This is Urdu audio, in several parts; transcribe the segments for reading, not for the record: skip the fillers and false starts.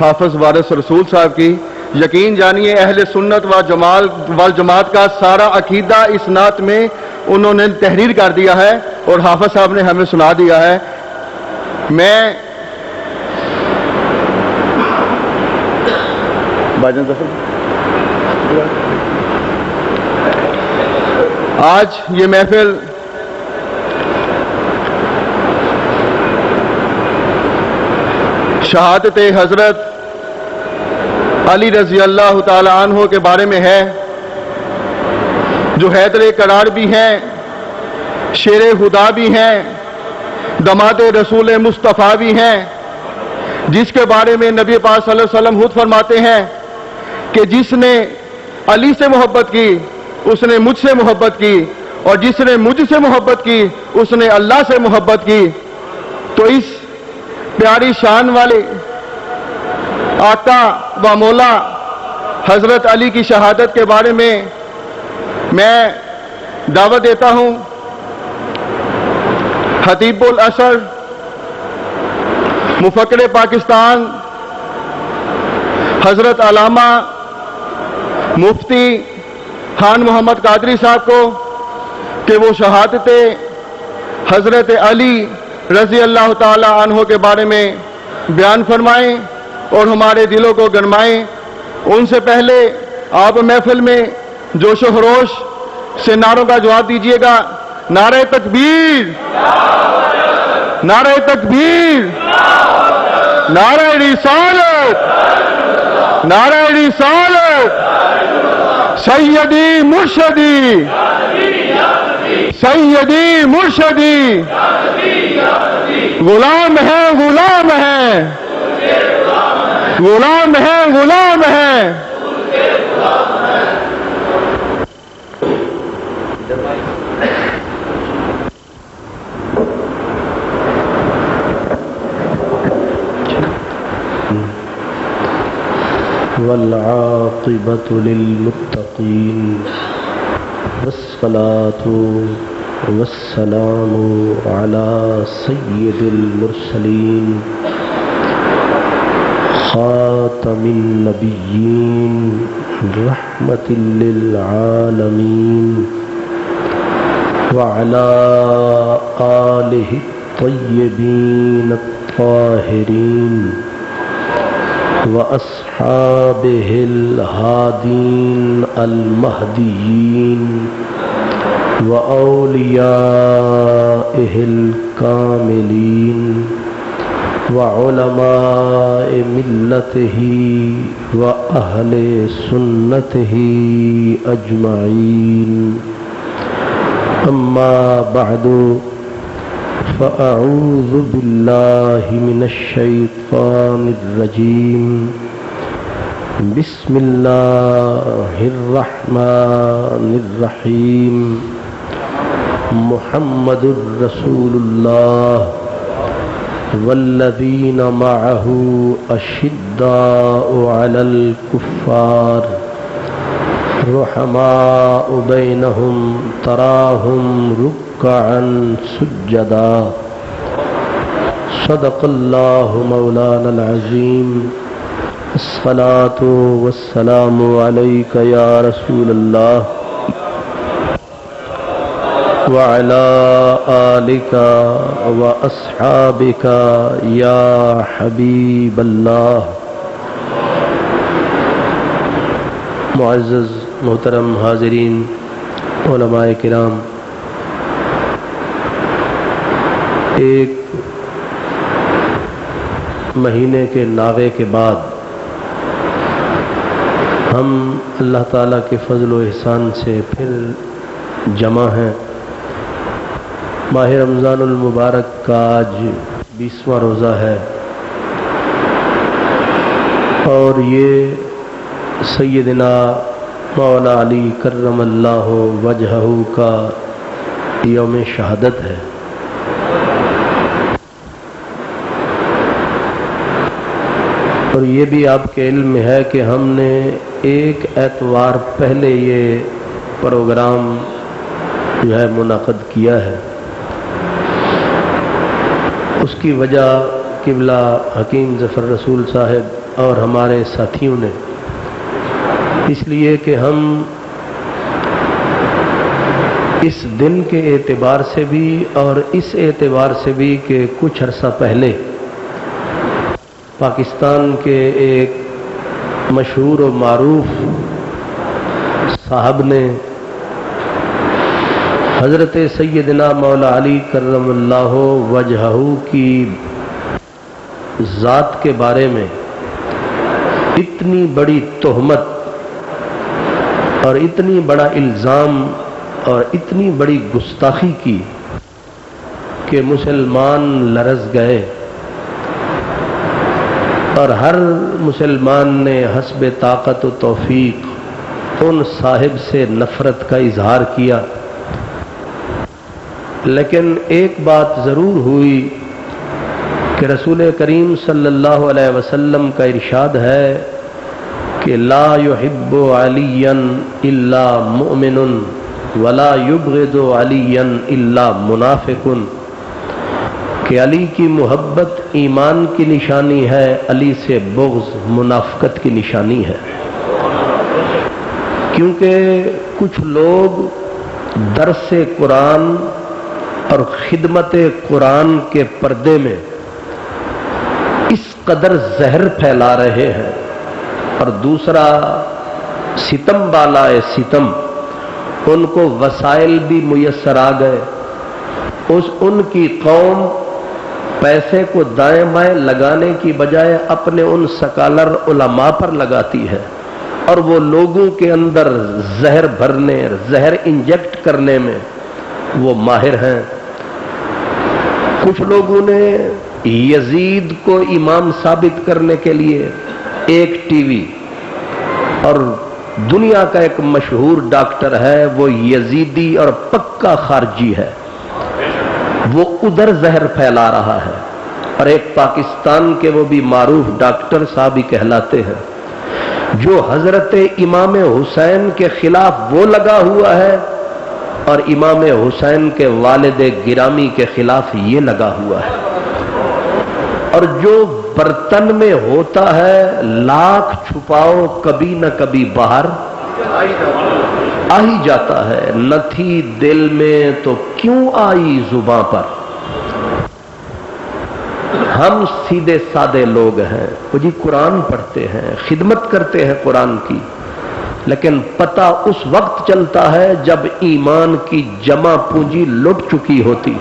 حافظ وارث رسول صاحب کی. یقین جانیے اہل سنت والجماعت کا سارا عقیدہ اس نعت میں انہوں نے تحریر کر دیا ہے اور حافظ صاحب نے ہمیں سنا دیا ہے. میں آج یہ محفل شہادت حضرت علی رضی اللہ تعالی عنہ کے بارے میں ہے، جو حیدر کرار بھی ہیں، شیر خدا بھی ہیں، داماد رسول مصطفیٰ بھی ہیں، جس کے بارے میں نبی پاک صلی اللہ علیہ وسلم خود فرماتے ہیں کہ جس نے علی سے محبت کی اس نے مجھ سے محبت کی، اور جس نے مجھ سے محبت کی اس نے اللہ سے محبت کی. تو اس پیاری شان والے آقا و مولا حضرت علی کی شہادت کے بارے میں میں دعوت دیتا ہوں. خطیب الازہر مفکر پاکستان حضرت علامہ مفتی خان محمد قادری صاحب کو کہ وہ شہادت حضرت علی رضی اللہ تعالی عنہ کے بارے میں بیان فرمائیں اور ہمارے دلوں کو گرمائیں. ان سے پہلے آپ محفل میں جوش و خروش سے نعروں کا جواب دیجیے گا. نعرہ تکبیر، نعرہ تکبیر، نعرہ رسالت، نعرہ رسالت. سیدی مرشدی، سیدی مرشدی، غلام ہیں غلام ہیں، غلام ہیں غلام ہیں. والعاقبۃ للمتقین والصلاۃ والسلام علی سید المرسلین خاتم النبیین رحمۃ للعالمین وعلی آلہ الطیبین الطاہرین وأصحابه الهادين المهديين وأوليائه الكاملين وعلماء ملته وأهل سنته أجمعين. أما بعد فأعوذ بالله من الشيطان الرجيم. بسم الله الرحمن الرحيم. محمد رسول الله والذين معه أشداء على الكفار رحماء بينهم تراهم ركعا سجدا. صدق الله مولانا العظيم. الصلاة والسلام عليك يا رسول الله وعلى آلك وأصحابك يا حبيب الله. معزز محترم حاضرین، علماء کرام، ایک مہینے کے ناغے کے بعد ہم اللہ تعالیٰ کے فضل و احسان سے پھر جمع ہیں. ماہ رمضان المبارک کا آج 20واں روزہ ہے اور یہ سیدنا مولا علی کرم اللہ وجہہ کا یوم شہادت ہے. اور یہ بھی آپ کے علم میں ہے کہ ہم نے ایک اتوار پہلے یہ پروگرام جو ہے منعقد کیا ہے. اس کی وجہ قبلہ حکیم ظفر رسول صاحب اور ہمارے ساتھیوں نے، اس لیے کہ ہم اس دن کے اعتبار سے بھی اور اس اعتبار سے بھی کہ کچھ عرصہ پہلے پاکستان کے ایک مشہور و معروف صاحب نے حضرت سیدنا مولا علی کرم اللہ وجہہ کی ذات کے بارے میں اتنی بڑی تہمت اور اتنی بڑا الزام اور اتنی بڑی گستاخی کی کہ مسلمان لرز گئے، اور ہر مسلمان نے حسب طاقت و توفیق ان صاحب سے نفرت کا اظہار کیا۔ لیکن ایک بات ضرور ہوئی کہ رسول کریم صلی اللہ علیہ وسلم کا ارشاد ہے کہ لا يحب علیا الا مؤمن ولا يبغض علیا الا منافق، کہ علی کی محبت ایمان کی نشانی ہے، علی سے بغض منافقت کی نشانی ہے۔ کیونکہ کچھ لوگ درس قرآن اور خدمت قرآن کے پردے میں اس قدر زہر پھیلا رہے ہیں، اور دوسرا ستم بالائے ستم، ان کو وسائل بھی میسر آ گئے، ان کی قوم پیسے کو دائیں بائیں لگانے کی بجائے اپنے ان سکالر علماء پر لگاتی ہے، اور وہ لوگوں کے اندر زہر بھرنے، زہر انجیکٹ کرنے میں وہ ماہر ہیں۔ کچھ لوگوں نے یزید کو امام ثابت کرنے کے لیے ایک ٹی وی، اور دنیا کا ایک مشہور ڈاکٹر ہے، وہ یزیدی اور پکا خارجی ہے، وہ ادھر زہر پھیلا رہا ہے، اور ایک پاکستان کے وہ بھی معروف ڈاکٹر صاحب ہی کہلاتے ہیں جو حضرت امام حسین کے خلاف وہ لگا ہوا ہے، اور امام حسین کے والد گرامی کے خلاف یہ لگا ہوا ہے، اور جو برتن میں ہوتا ہے لاکھ چھپاؤ کبھی نہ کبھی باہر آ ہی جاتا ہے، نہ تھی دل میں تو کیوں آئی زباں پر۔ ہم سیدھے سادے لوگ ہیں، وہ جی قرآن پڑھتے ہیں، خدمت کرتے ہیں قرآن کی، لیکن پتہ اس وقت چلتا ہے جب ایمان کی جمع پونجی لٹ چکی ہوتی،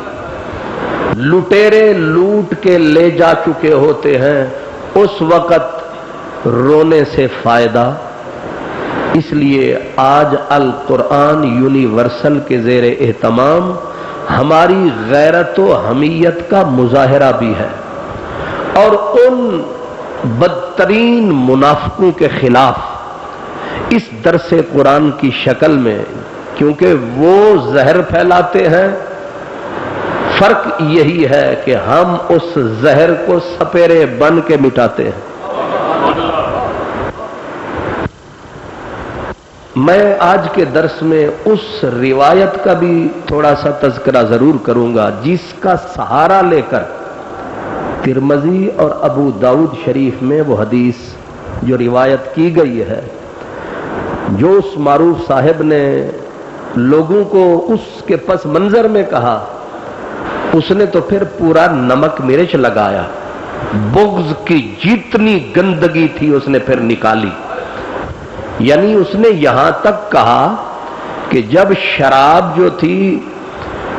لٹیرے لوٹ کے لے جا چکے ہوتے ہیں، اس وقت رونے سے فائدہ۔ اس لیے آج القرآن یونیورسل کے زیر اہتمام ہماری غیرت و حمیت کا مظاہرہ بھی ہے، اور ان بدترین منافقوں کے خلاف اس درس قرآن کی شکل میں، کیونکہ وہ زہر پھیلاتے ہیں، فرق یہی ہے کہ ہم اس زہر کو سپیرے بن کے مٹاتے ہیں۔ میں آج کے درس میں اس روایت کا بھی تھوڑا سا تذکرہ ضرور کروں گا جس کا سہارا لے کر ترمذی اور ابو داؤد شریف میں وہ حدیث جو روایت کی گئی ہے، جو اس معروف صاحب نے لوگوں کو اس کے پس منظر میں کہا، اس نے تو پھر پورا نمک مرچ لگایا، بغض کی جتنی گندگی تھی اس نے پھر نکالی۔ یعنی اس نے یہاں تک کہا کہ جب شراب جو تھی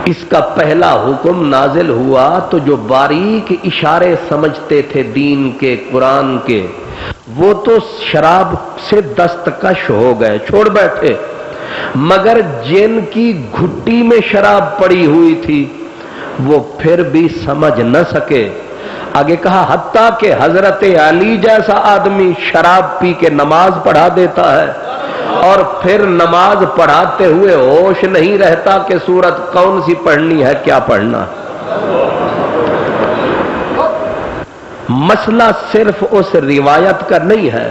اس کا پہلا حکم نازل ہوا تو جو باریک اشارے سمجھتے تھے دین کے، قرآن کے، وہ تو شراب سے دستکش ہو گئے، چھوڑ بیٹھے، مگر جن کی گھٹی میں شراب پڑی ہوئی تھی وہ پھر بھی سمجھ نہ سکے۔ آگے کہا حتیٰ کہ حضرت علی جیسا آدمی شراب پی کے نماز پڑھا دیتا ہے، اور پھر نماز پڑھاتے ہوئے ہوش نہیں رہتا کہ سورت کون سی پڑھنی ہے، کیا پڑھنا۔ مسئلہ صرف اس روایت کا نہیں ہے،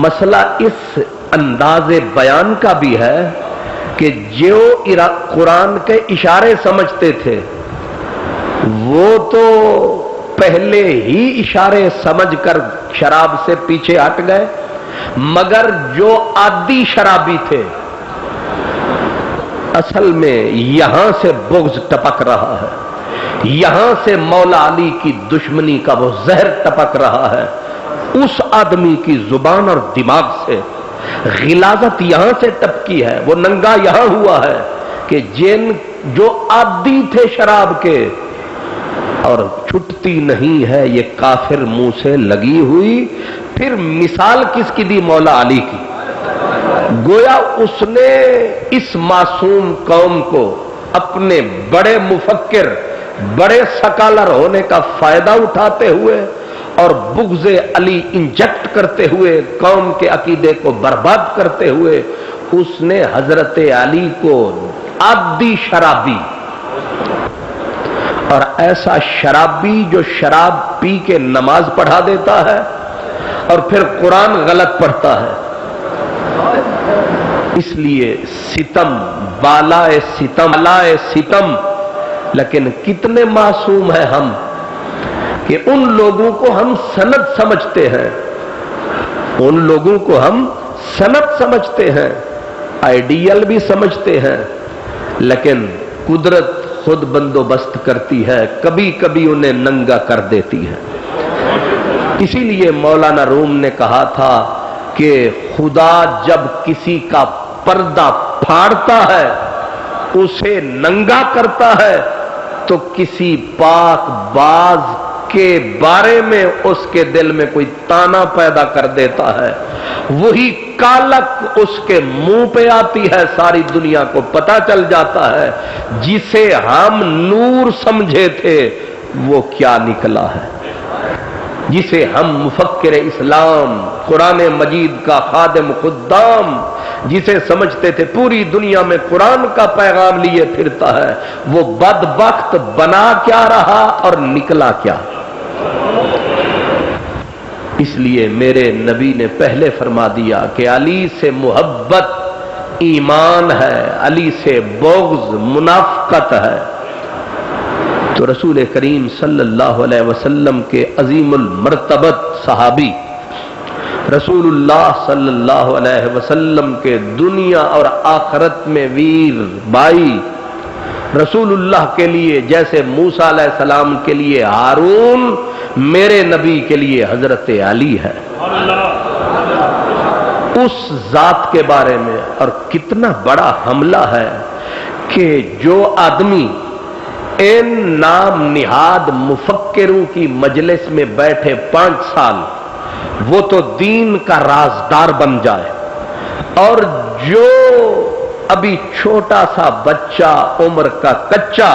مسئلہ اس انداز بیان کا بھی ہے کہ جو قرآن کے اشارے سمجھتے تھے وہ تو پہلے ہی اشارے سمجھ کر شراب سے پیچھے ہٹ گئے، مگر جو عادی شرابی تھے اصل میں یہاں سے بغض ٹپک رہا ہے، یہاں سے مولا علی کی دشمنی کا وہ زہر ٹپک رہا ہے، اس آدمی کی زبان اور دماغ سے غلاظت یہاں سے ٹپکی ہے، وہ ننگا یہاں ہوا ہے کہ جو عادی تھے شراب کے اور چھٹتی نہیں ہے یہ کافر منہ سے لگی ہوئی۔ پھر مثال کس کی دی؟ مولا علی کی۔ گویا اس نے اس معصوم قوم کو اپنے بڑے مفکر، بڑے سکالر ہونے کا فائدہ اٹھاتے ہوئے اور بغض علی انجیکٹ کرتے ہوئے، قوم کے عقیدے کو برباد کرتے ہوئے، اس نے حضرت علی کو عادی شرابی، اور ایسا شرابی جو شراب پی کے نماز پڑھا دیتا ہے اور پھر قرآن غلط پڑھتا ہے، اس لیے ستم بالائے ستم۔ لیکن کتنے معصوم ہیں ہم کہ ان لوگوں کو ہم سند سمجھتے ہیں، ان لوگوں کو ہم سند سمجھتے ہیں، آئیڈیل بھی سمجھتے ہیں، لیکن قدرت خود بندوبست کرتی ہے، کبھی کبھی انہیں ننگا کر دیتی ہے۔ اسی لیے مولانا روم نے کہا تھا کہ خدا جب کسی کا پردہ پھاڑتا ہے، اسے ننگا کرتا ہے، تو کسی پاک باز کے بارے میں اس کے دل میں کوئی تانا پیدا کر دیتا ہے، وہی کالک اس کے منہ پہ آتی ہے، ساری دنیا کو پتا چل جاتا ہے جسے ہم نور سمجھے تھے وہ کیا نکلا ہے، جسے ہم مفکر اسلام، قرآن مجید کا خادم خدام، جسے سمجھتے تھے پوری دنیا میں قرآن کا پیغام لیے پھرتا ہے، وہ بدبخت بنا کیا رہا اور نکلا کیا۔ اس لیے میرے نبی نے پہلے فرما دیا کہ علی سے محبت ایمان ہے، علی سے بغض منافقت ہے۔ تو رسول کریم صلی اللہ علیہ وسلم کے عظیم المرتبت صحابی، رسول اللہ صلی اللہ علیہ وسلم کے دنیا اور آخرت میں ویر بھائی، رسول اللہ کے لیے جیسے موسیٰ علیہ السلام کے لیے ہارون، میرے نبی کے لیے حضرت علی ہے۔ اس ذات کے بارے میں اور کتنا بڑا حملہ ہے کہ جو آدمی ان نام نہاد مفکروں کی مجلس میں بیٹھے 5 سال، وہ تو دین کا رازدار بن جائے، اور جو ابھی چھوٹا سا بچہ عمر کا کچا،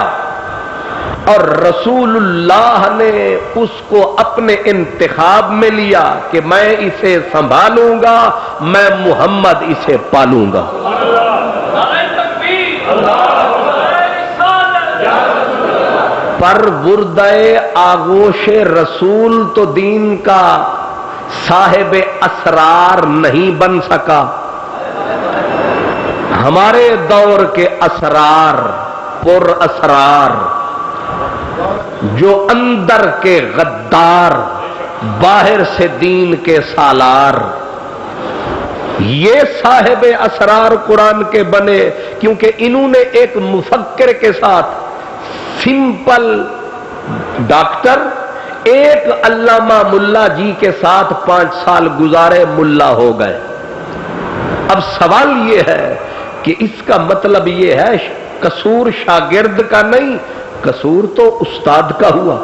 اور رسول اللہ نے اس کو اپنے انتخاب میں لیا کہ میں اسے سنبھالوں گا، میں محمد اسے پالوں گا۔ پر وردے آغوش رسول تو دین کا صاحب اسرار نہیں بن سکا۔ ہمارے دور کے اسرار، پر اسرار، جو اندر کے غدار، باہر سے دین کے سالار، یہ صاحب اسرار قرآن کے بنے کیونکہ انہوں نے ایک مفکر کے ساتھ، سمپل ڈاکٹر ایک علامہ ملا جی کے ساتھ 5 سال گزارے، ملا ہو گئے۔ اب سوال یہ ہے کہ اس کا مطلب یہ ہے قصور شاگرد کا نہیں، قصور تو استاد کا ہوا۔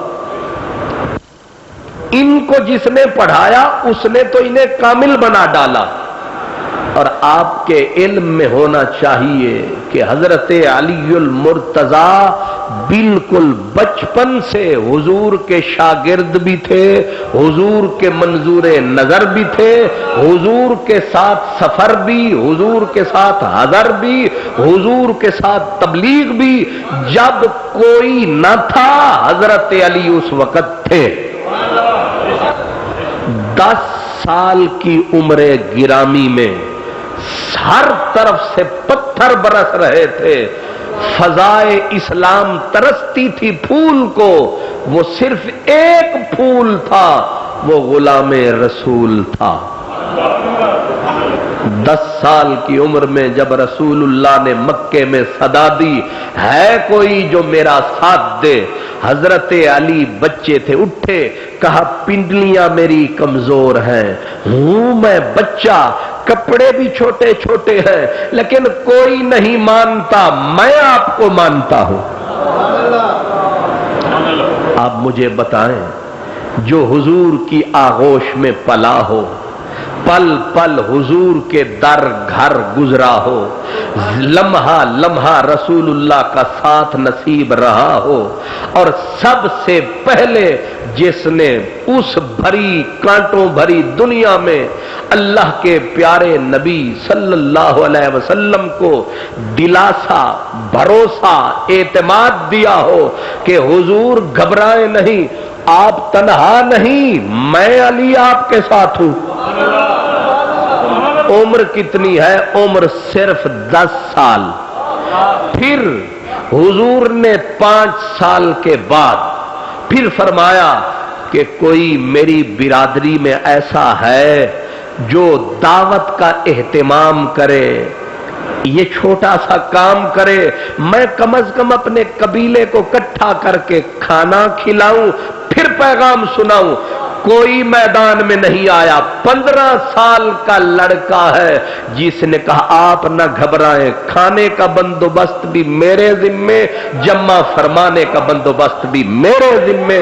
ان کو جس نے پڑھایا اس نے تو انہیں کامل بنا ڈالا۔ اور آپ کے علم میں ہونا چاہیے کہ حضرت علی المرتضیٰ بالکل بچپن سے حضور کے شاگرد بھی تھے، حضور کے منظور نظر بھی تھے، حضور کے ساتھ سفر بھی، حضور کے ساتھ حضر بھی، حضور کے ساتھ تبلیغ بھی۔ جب کوئی نہ تھا حضرت علی اس وقت تھے۔ 10 سال کی عمر گرامی میں ہر طرف سے پتھر برس رہے تھے، فضائے اسلام ترستی تھی پھول کو، وہ صرف ایک پھول تھا، وہ غلام رسول تھا۔ 10 سال کی عمر میں جب رسول اللہ نے مکے میں صدا دی، ہے کوئی جو میرا ساتھ دے؟ حضرت علی بچے تھے، اٹھے، کہا پنڈلیاں میری کمزور ہیں، ہوں میں بچہ، کپڑے بھی چھوٹے چھوٹے ہیں، لیکن کوئی نہیں مانتا، میں آپ کو مانتا ہوں۔ آپ مجھے بتائیں، جو حضور کی آغوش میں پلا ہو، پل پل حضور کے در گھر گزرا ہو، لمحہ لمحہ رسول اللہ کا ساتھ نصیب رہا ہو، اور سب سے پہلے جس نے اس بھری کانٹوں بھری دنیا میں اللہ کے پیارے نبی صلی اللہ علیہ وسلم کو دلاسا، بھروسہ، اعتماد دیا ہو کہ حضور گھبرائیں نہیں، آپ تنہا نہیں، میں علی آپ کے ساتھ ہوں۔ عمر کتنی ہے؟ عمر صرف 10 سال۔ پھر حضور نے 5 سال کے بعد پھر فرمایا کہ کوئی میری برادری میں ایسا ہے جو دعوت کا اہتمام کرے، یہ چھوٹا سا کام کرے، میں کم از کم اپنے قبیلے کو اکٹھا کر کے کھانا کھلاؤں، پھر پیغام سناؤں۔ کوئی میدان میں نہیں آیا۔ 15 سال کا لڑکا ہے جس نے کہا آپ نہ گھبرائیں، کھانے کا بندوبست بھی میرے ذمے، جمع فرمانے کا بندوبست بھی میرے ذمے۔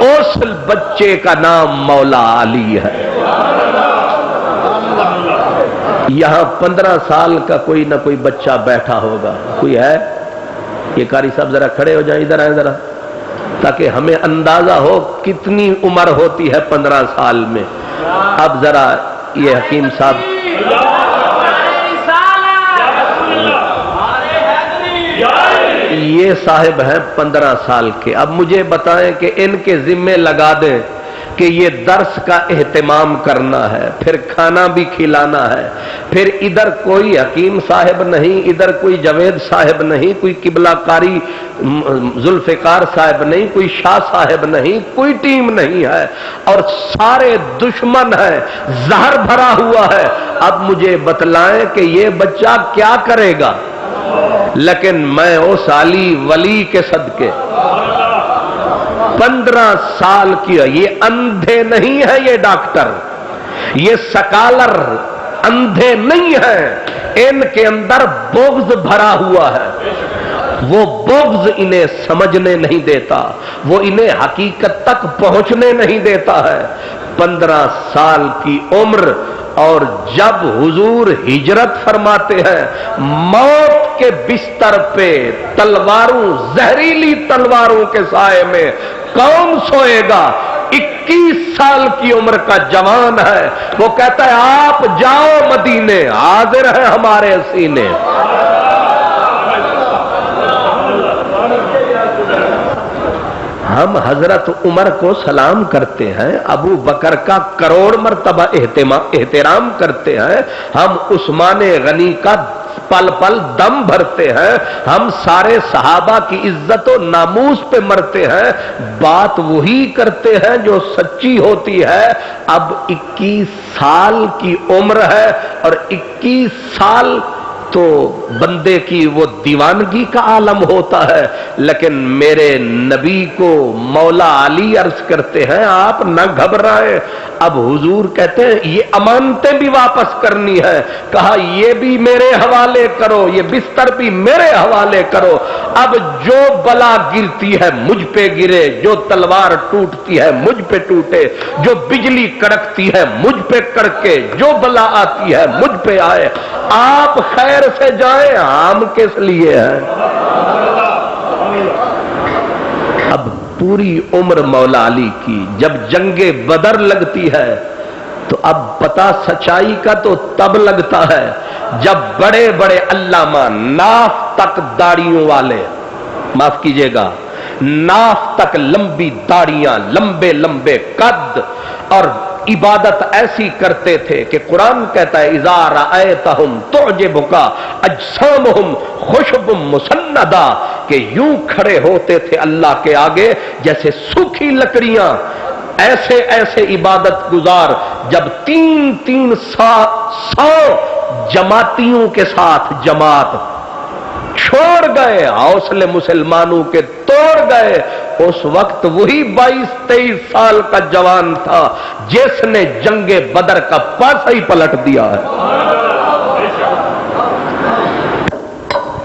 اس بچے کا نام مولا علی ہے۔ یہاں 15 سال کا کوئی نہ کوئی بچہ بیٹھا ہوگا، کوئی ہے؟ یہ قاری صاحب ذرا کھڑے ہو جائیں، ادھر آئیں ذرا، تاکہ ہمیں اندازہ ہو کتنی عمر ہوتی ہے 15 سال میں۔ اب ذرا یہ حکیم صاحب، یہ صاحب ہیں 15 سال کے، اب مجھے بتائیں کہ ان کے ذمے لگا دیں کہ یہ درس کا اہتمام کرنا ہے، پھر کھانا بھی کھلانا ہے، پھر ادھر کوئی حکیم صاحب نہیں، ادھر کوئی جوید صاحب نہیں، کوئی قبلہ قاری ذوالفقار صاحب نہیں، کوئی شاہ صاحب نہیں، کوئی ٹیم نہیں ہے، اور سارے دشمن ہیں، زہر بھرا ہوا ہے۔ اب مجھے بتلائیں کہ یہ بچہ کیا کرے گا؟ لیکن میں اس علی ولی کے صدقے 15 سال کی، یہ اندھے نہیں ہے، یہ ڈاکٹر، یہ سکالر اندھے نہیں ہیں، ان کے اندر بغض بھرا ہوا ہے۔ وہ بغض انہیں سمجھنے نہیں دیتا، وہ انہیں حقیقت تک پہنچنے نہیں دیتا ہے۔ 15 سال کی عمر، اور جب حضور ہجرت فرماتے ہیں، موت کے بستر پہ تلواروں، زہریلی تلواروں کے سائے میں کون سوئے گا؟ 21 سال کی عمر کا جوان ہے، وہ کہتا ہے آپ جاؤ مدینے، حاضر ہے ہمارے سینے۔ ہم حضرت عمر کو سلام کرتے ہیں، ابو بکر کا کروڑ مرتبہ احترام کرتے ہیں، ہم عثمان غنی کا پل پل دم بھرتے ہیں، ہم سارے صحابہ کی عزت و ناموس پہ مرتے ہیں، بات وہی کرتے ہیں جو سچی ہوتی ہے۔ اب 21 سال کی عمر ہے، اور 21 سال تو بندے کی وہ دیوانگی کا عالم ہوتا ہے، لیکن میرے نبی کو مولا علی عرض کرتے ہیں آپ نہ گھبرائیں۔ اب حضور کہتے ہیں یہ امانتیں بھی واپس کرنی ہے، کہا یہ بھی میرے حوالے کرو، یہ بستر بھی میرے حوالے کرو۔ اب جو بلا گرتی ہے مجھ پہ گرے، جو تلوار ٹوٹتی ہے مجھ پہ ٹوٹے، جو بجلی کڑکتی ہے مجھ پہ کڑکے، جو بلا آتی ہے مجھ پہ آئے، آپ خیر سے جائیں، ہم کس لیے ہیں؟ اب پوری عمر مولا علی کی، جب جنگ بدر لگتی ہے تو اب پتہ سچائی کا تو تب لگتا ہے جب بڑے بڑے علامہ، ناف تک داڑیوں والے، معاف کیجئے گا، ناف تک لمبی داڑیاں، لمبے لمبے قد اور عبادت ایسی کرتے تھے کہ قرآن کہتا ہے اذا رأیتہم تعجبک اجسامہم خشب مسندہ، کہ یوں کھڑے ہوتے تھے اللہ کے آگے جیسے سوکھی لکڑیاں. ایسے ایسے عبادت گزار جب 300 جماعتیوں کے ساتھ جماعت چھوڑ گئے، حوصلے مسلمانوں کے توڑ گئے، اس وقت وہی 22-23 سال کا جوان تھا جس نے جنگ بدر کا پاسا ہی پلٹ دیا ہے.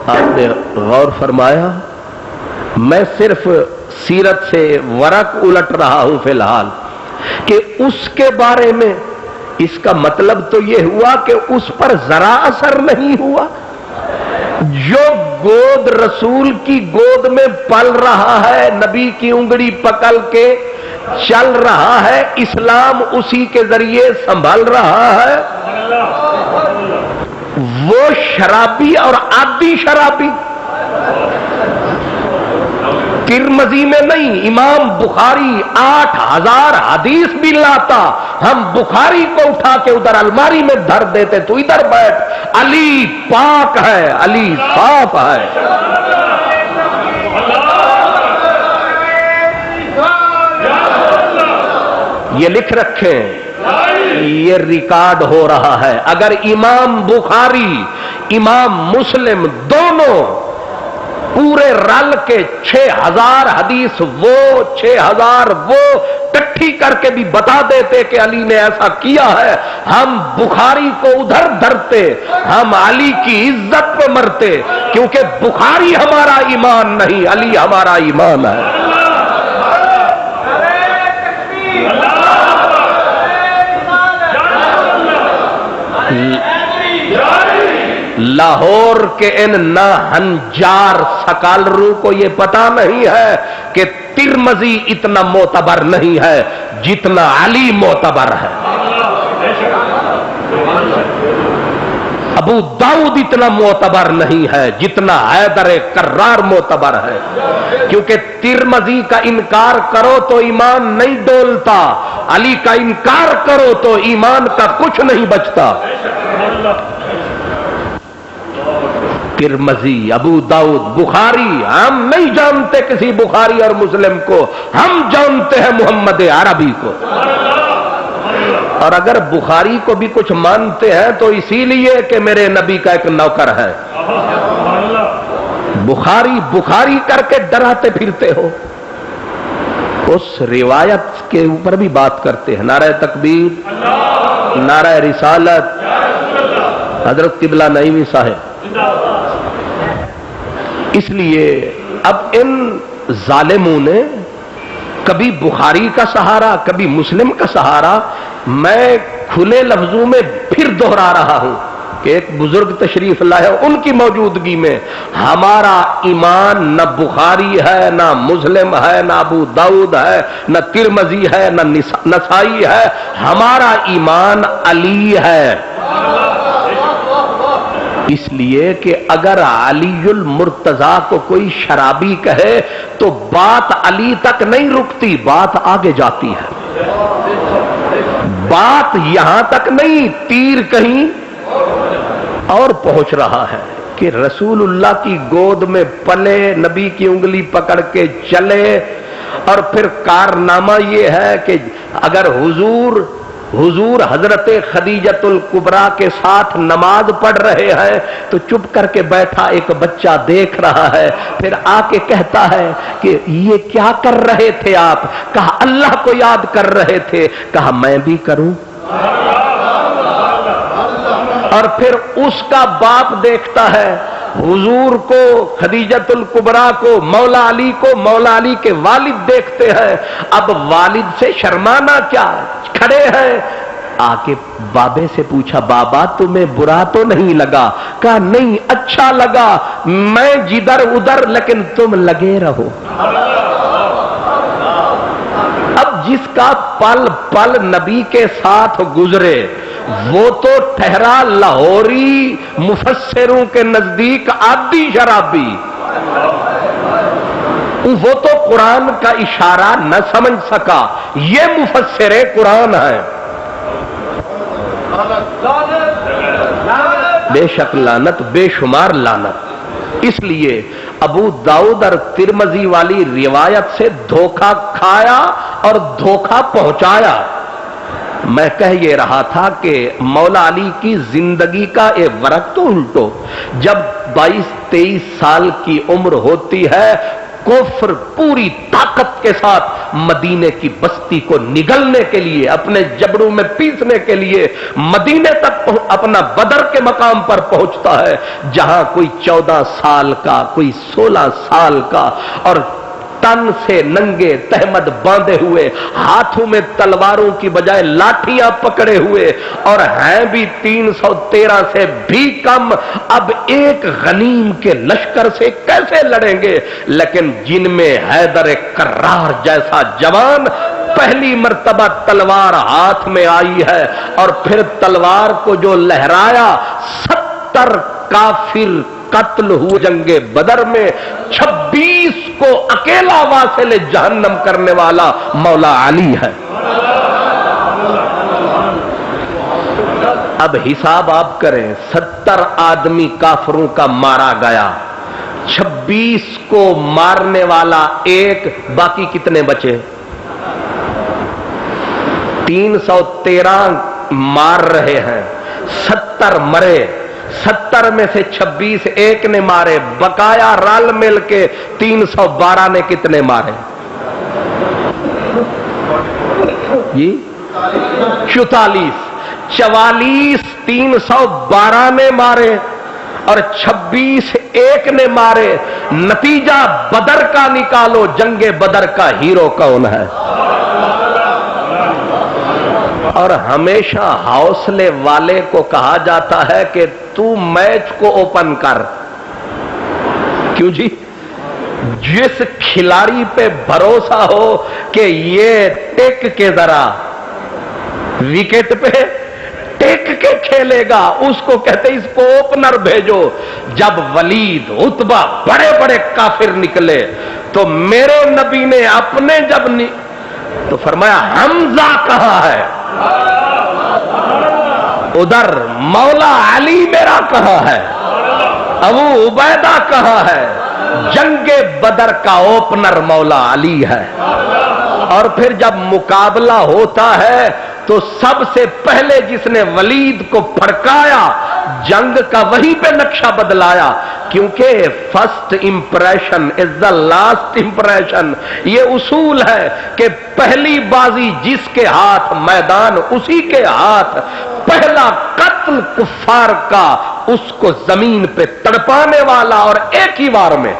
آپ نے غور فرمایا؟ میں صرف سیرت سے ورق الٹ رہا ہوں فی الحال کہ اس کے بارے میں. اس کا مطلب تو یہ ہوا کہ اس پر ذرا اثر نہیں ہوا. جو گود رسول کی گود میں پل رہا ہے، نبی کی انگلی پکڑ کے چل رہا ہے، اسلام اسی کے ذریعے سنبھل رہا ہے، وہ شرابی اور عادی شرابی ترمذی میں نہیں، امام بخاری 8000 حدیث بھی لاتا، ہم بخاری کو اٹھا کے ادھر الماری میں دھر دیتے، تو ادھر بیٹھ، علی پاک ہے، علی صاف ہے. یہ لکھ رکھیں، یہ ریکارڈ ہو رہا ہے. اگر امام بخاری امام مسلم دونوں پورے رل کے 6000 حدیث وہ 6000 وہ کٹھی کر کے بھی بتا دیتے کہ علی نے ایسا کیا ہے، ہم بخاری کو ادھر دھرتے، ہم علی کی عزت پہ مرتے، کیونکہ بخاری ہمارا ایمان نہیں، علی ہمارا ایمان ہے. لاہور کے ان ناہنجار سکالروں کو یہ پتا نہیں ہے کہ ترمذی اتنا معتبر نہیں ہے جتنا علی معتبر ہے، ابو داؤد اتنا معتبر نہیں ہے جتنا حیدر کرار معتبر ہے. کیونکہ ترمذی کا انکار کرو تو ایمان نہیں ڈولتا، علی کا انکار کرو تو ایمان کا کچھ نہیں بچتا. ترمذی، ابو داؤد، بخاری، ہم نہیں جانتے کسی بخاری اور مسلم کو، ہم جانتے ہیں محمد عربی کو. اور اگر بخاری کو بھی کچھ مانتے ہیں تو اسی لیے کہ میرے نبی کا ایک نوکر ہے. بخاری بخاری کر کے ڈراتے پھرتے ہو. اس روایت کے اوپر بھی بات کرتے ہیں، نعرہ تکبیر، نعرہ رسالت، حضرت قبلہ نعیمی صاحب. اس لیے اب ان ظالموں نے کبھی بخاری کا سہارا کبھی مسلم کا سہارا. میں کھلے لفظوں میں پھر دوہرا رہا ہوں کہ ایک بزرگ تشریف لائے، ان کی موجودگی میں ہمارا ایمان نہ بخاری ہے، نہ مسلم ہے، نہ ابو داؤد ہے، نہ ترمذی ہے، نہ نسائی ہے، ہمارا ایمان علی ہے. اس لیے کہ اگر علی المرتضیٰ کو کوئی شرابی کہے تو بات علی تک نہیں رکتی، بات آگے جاتی ہے. بات یہاں تک نہیں، تیر کہیں اور پہنچ رہا ہے کہ رسول اللہ کی گود میں پلے، نبی کی انگلی پکڑ کے چلے. اور پھر کارنامہ یہ ہے کہ اگر حضور حضرت خدیجۃ الکبریٰ کے ساتھ نماز پڑھ رہے ہیں تو چپ کر کے بیٹھا ایک بچہ دیکھ رہا ہے، پھر آ کے کہتا ہے کہ یہ کیا کر رہے تھے آپ؟ کہا اللہ کو یاد کر رہے تھے. کہا میں بھی کروں. اور پھر اس کا باپ دیکھتا ہے حضور کو، خدیجۃ الکبریٰ کو، مولا علی کو، مولا علی کے والد دیکھتے ہیں. اب والد سے شرمانا کیا، کھڑے ہیں. آ کے بابے سے پوچھا بابا تمہیں برا تو نہیں لگا؟ کہا نہیں اچھا لگا، میں جدھر ادھر لیکن تم لگے رہو. اب جس کا پل پل نبی کے ساتھ گزرے وہ تو ٹھہرا لاہوری مفسروں کے نزدیک عادی شرابی، وہ تو قرآن کا اشارہ نہ سمجھ سکا. یہ مفسر قرآن ہے. بے شک لعنت، بے شمار لعنت۔ اس لیے ابو داؤد اور ترمذی والی روایت سے دھوکہ کھایا اور دھوکہ پہنچایا۔ میں کہہ یہ رہا تھا کہ مولا علی کی زندگی کا ایک ورق تو الٹو، جب 22-23 سال کی عمر ہوتی ہے، کفر پوری طاقت کے ساتھ مدینے کی بستی کو نگلنے کے لیے، اپنے جبڑوں میں پیسنے کے لیے مدینے تک اپنا بدر کے مقام پر پہنچتا ہے، جہاں کوئی 14 سال کا، کوئی 16 سال کا، اور تن سے ننگے تہمد باندھے ہوئے، ہاتھوں میں تلواروں کی بجائے لاٹھیاں پکڑے ہوئے، اور ہیں بھی 313 سے بھی کم، اب ایک غنیم کے لشکر سے کیسے لڑیں گے؟ لیکن جن میں حیدر کرار جیسا جوان پہلی مرتبہ تلوار ہاتھ میں آئی ہے، اور پھر تلوار کو جو لہرایا، 70 کافر قتل ہوئے جنگ بدر میں، 26 کو اکیلا واصل جہنم کرنے والا مولا علی ہے۔ اب حساب آپ کریں، 70 آدمی کافروں کا مارا گیا، 26 کو مارنے والا ایک، باقی کتنے بچے؟ 313 مار رہے ہیں، 70 مرے، 70 میں سے 26 ایک نے مارے، بقایا رل مل کے 312 نے کتنے مارے؟ جی 44 312 نے مارے اور 26 ایک نے مارے۔ نتیجہ بدر کا نکالو، جنگ بدر کا ہیرو کون ہے؟ اور ہمیشہ حوصلے والے کو کہا جاتا ہے کہ تو میچ کو اوپن کر۔ کیوں جی؟ جس کھلاڑی پہ بھروسہ ہو کہ یہ ٹیک کے ذرا وکٹ پہ ٹیک کے کھیلے گا، اس کو کہتے اس کو اوپنر بھیجو۔ جب ولید، عتبہ، بڑے بڑے کافر نکلے تو میرے نبی نے اپنے تو فرمایا حمزہ کہاں ہے؟ ادھر مولا علی میرا کہاں ہے؟ ابو عبیدہ کہاں ہے؟ جنگ بدر کا اوپنر مولا علی ہے۔ اور پھر جب مقابلہ ہوتا ہے تو سب سے پہلے جس نے ولید کو پھڑکایا، جنگ کا وہیں پہ نقشہ بدلایا، کیونکہ first impression is the last impression. یہ اصول ہے کہ پہلی بازی جس کے ہاتھ میدان اسی کے ہاتھ، پہلا قتل کفار کا اس کو زمین پہ تڑپانے والا، اور ایک ہی وار میں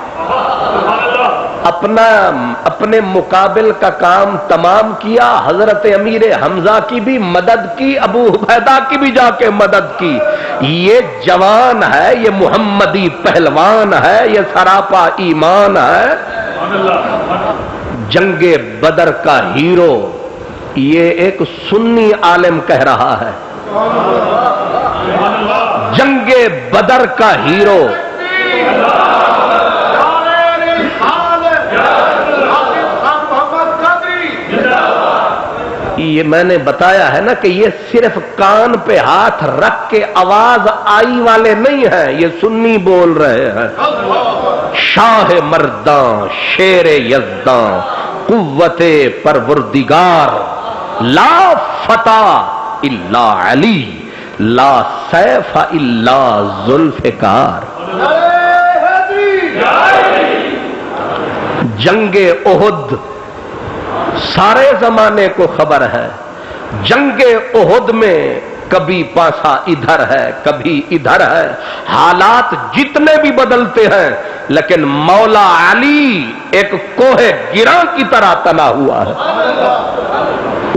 اپنے مقابل کا کام تمام کیا۔ حضرت امیر حمزہ کی بھی مدد کی، ابو عبیدہ کی بھی جا کے مدد کی۔ یہ جوان ہے، یہ محمدی پہلوان ہے، یہ سراپا ایمان ہے۔ جنگ بدر کا ہیرو یہ ایک سنی عالم کہہ رہا ہے، جنگ بدر کا ہیرو یہ میں نے بتایا ہے نا کہ یہ صرف کان پہ ہاتھ رکھ کے آواز آئی والے نہیں ہیں، یہ سنی بول رہے ہیں۔ شاہ مرداں، شیر یزداں، قوت پروردگار، لا فتح الا علی، لا سیف الا ذوالفقار۔ جنگ احد سارے زمانے کو خبر ہے، جنگ احد میں کبھی پاسا ادھر ہے کبھی ادھر ہے، حالات جتنے بھی بدلتے ہیں، لیکن مولا علی ایک کوہ گراں کی طرح تنا ہوا ہے۔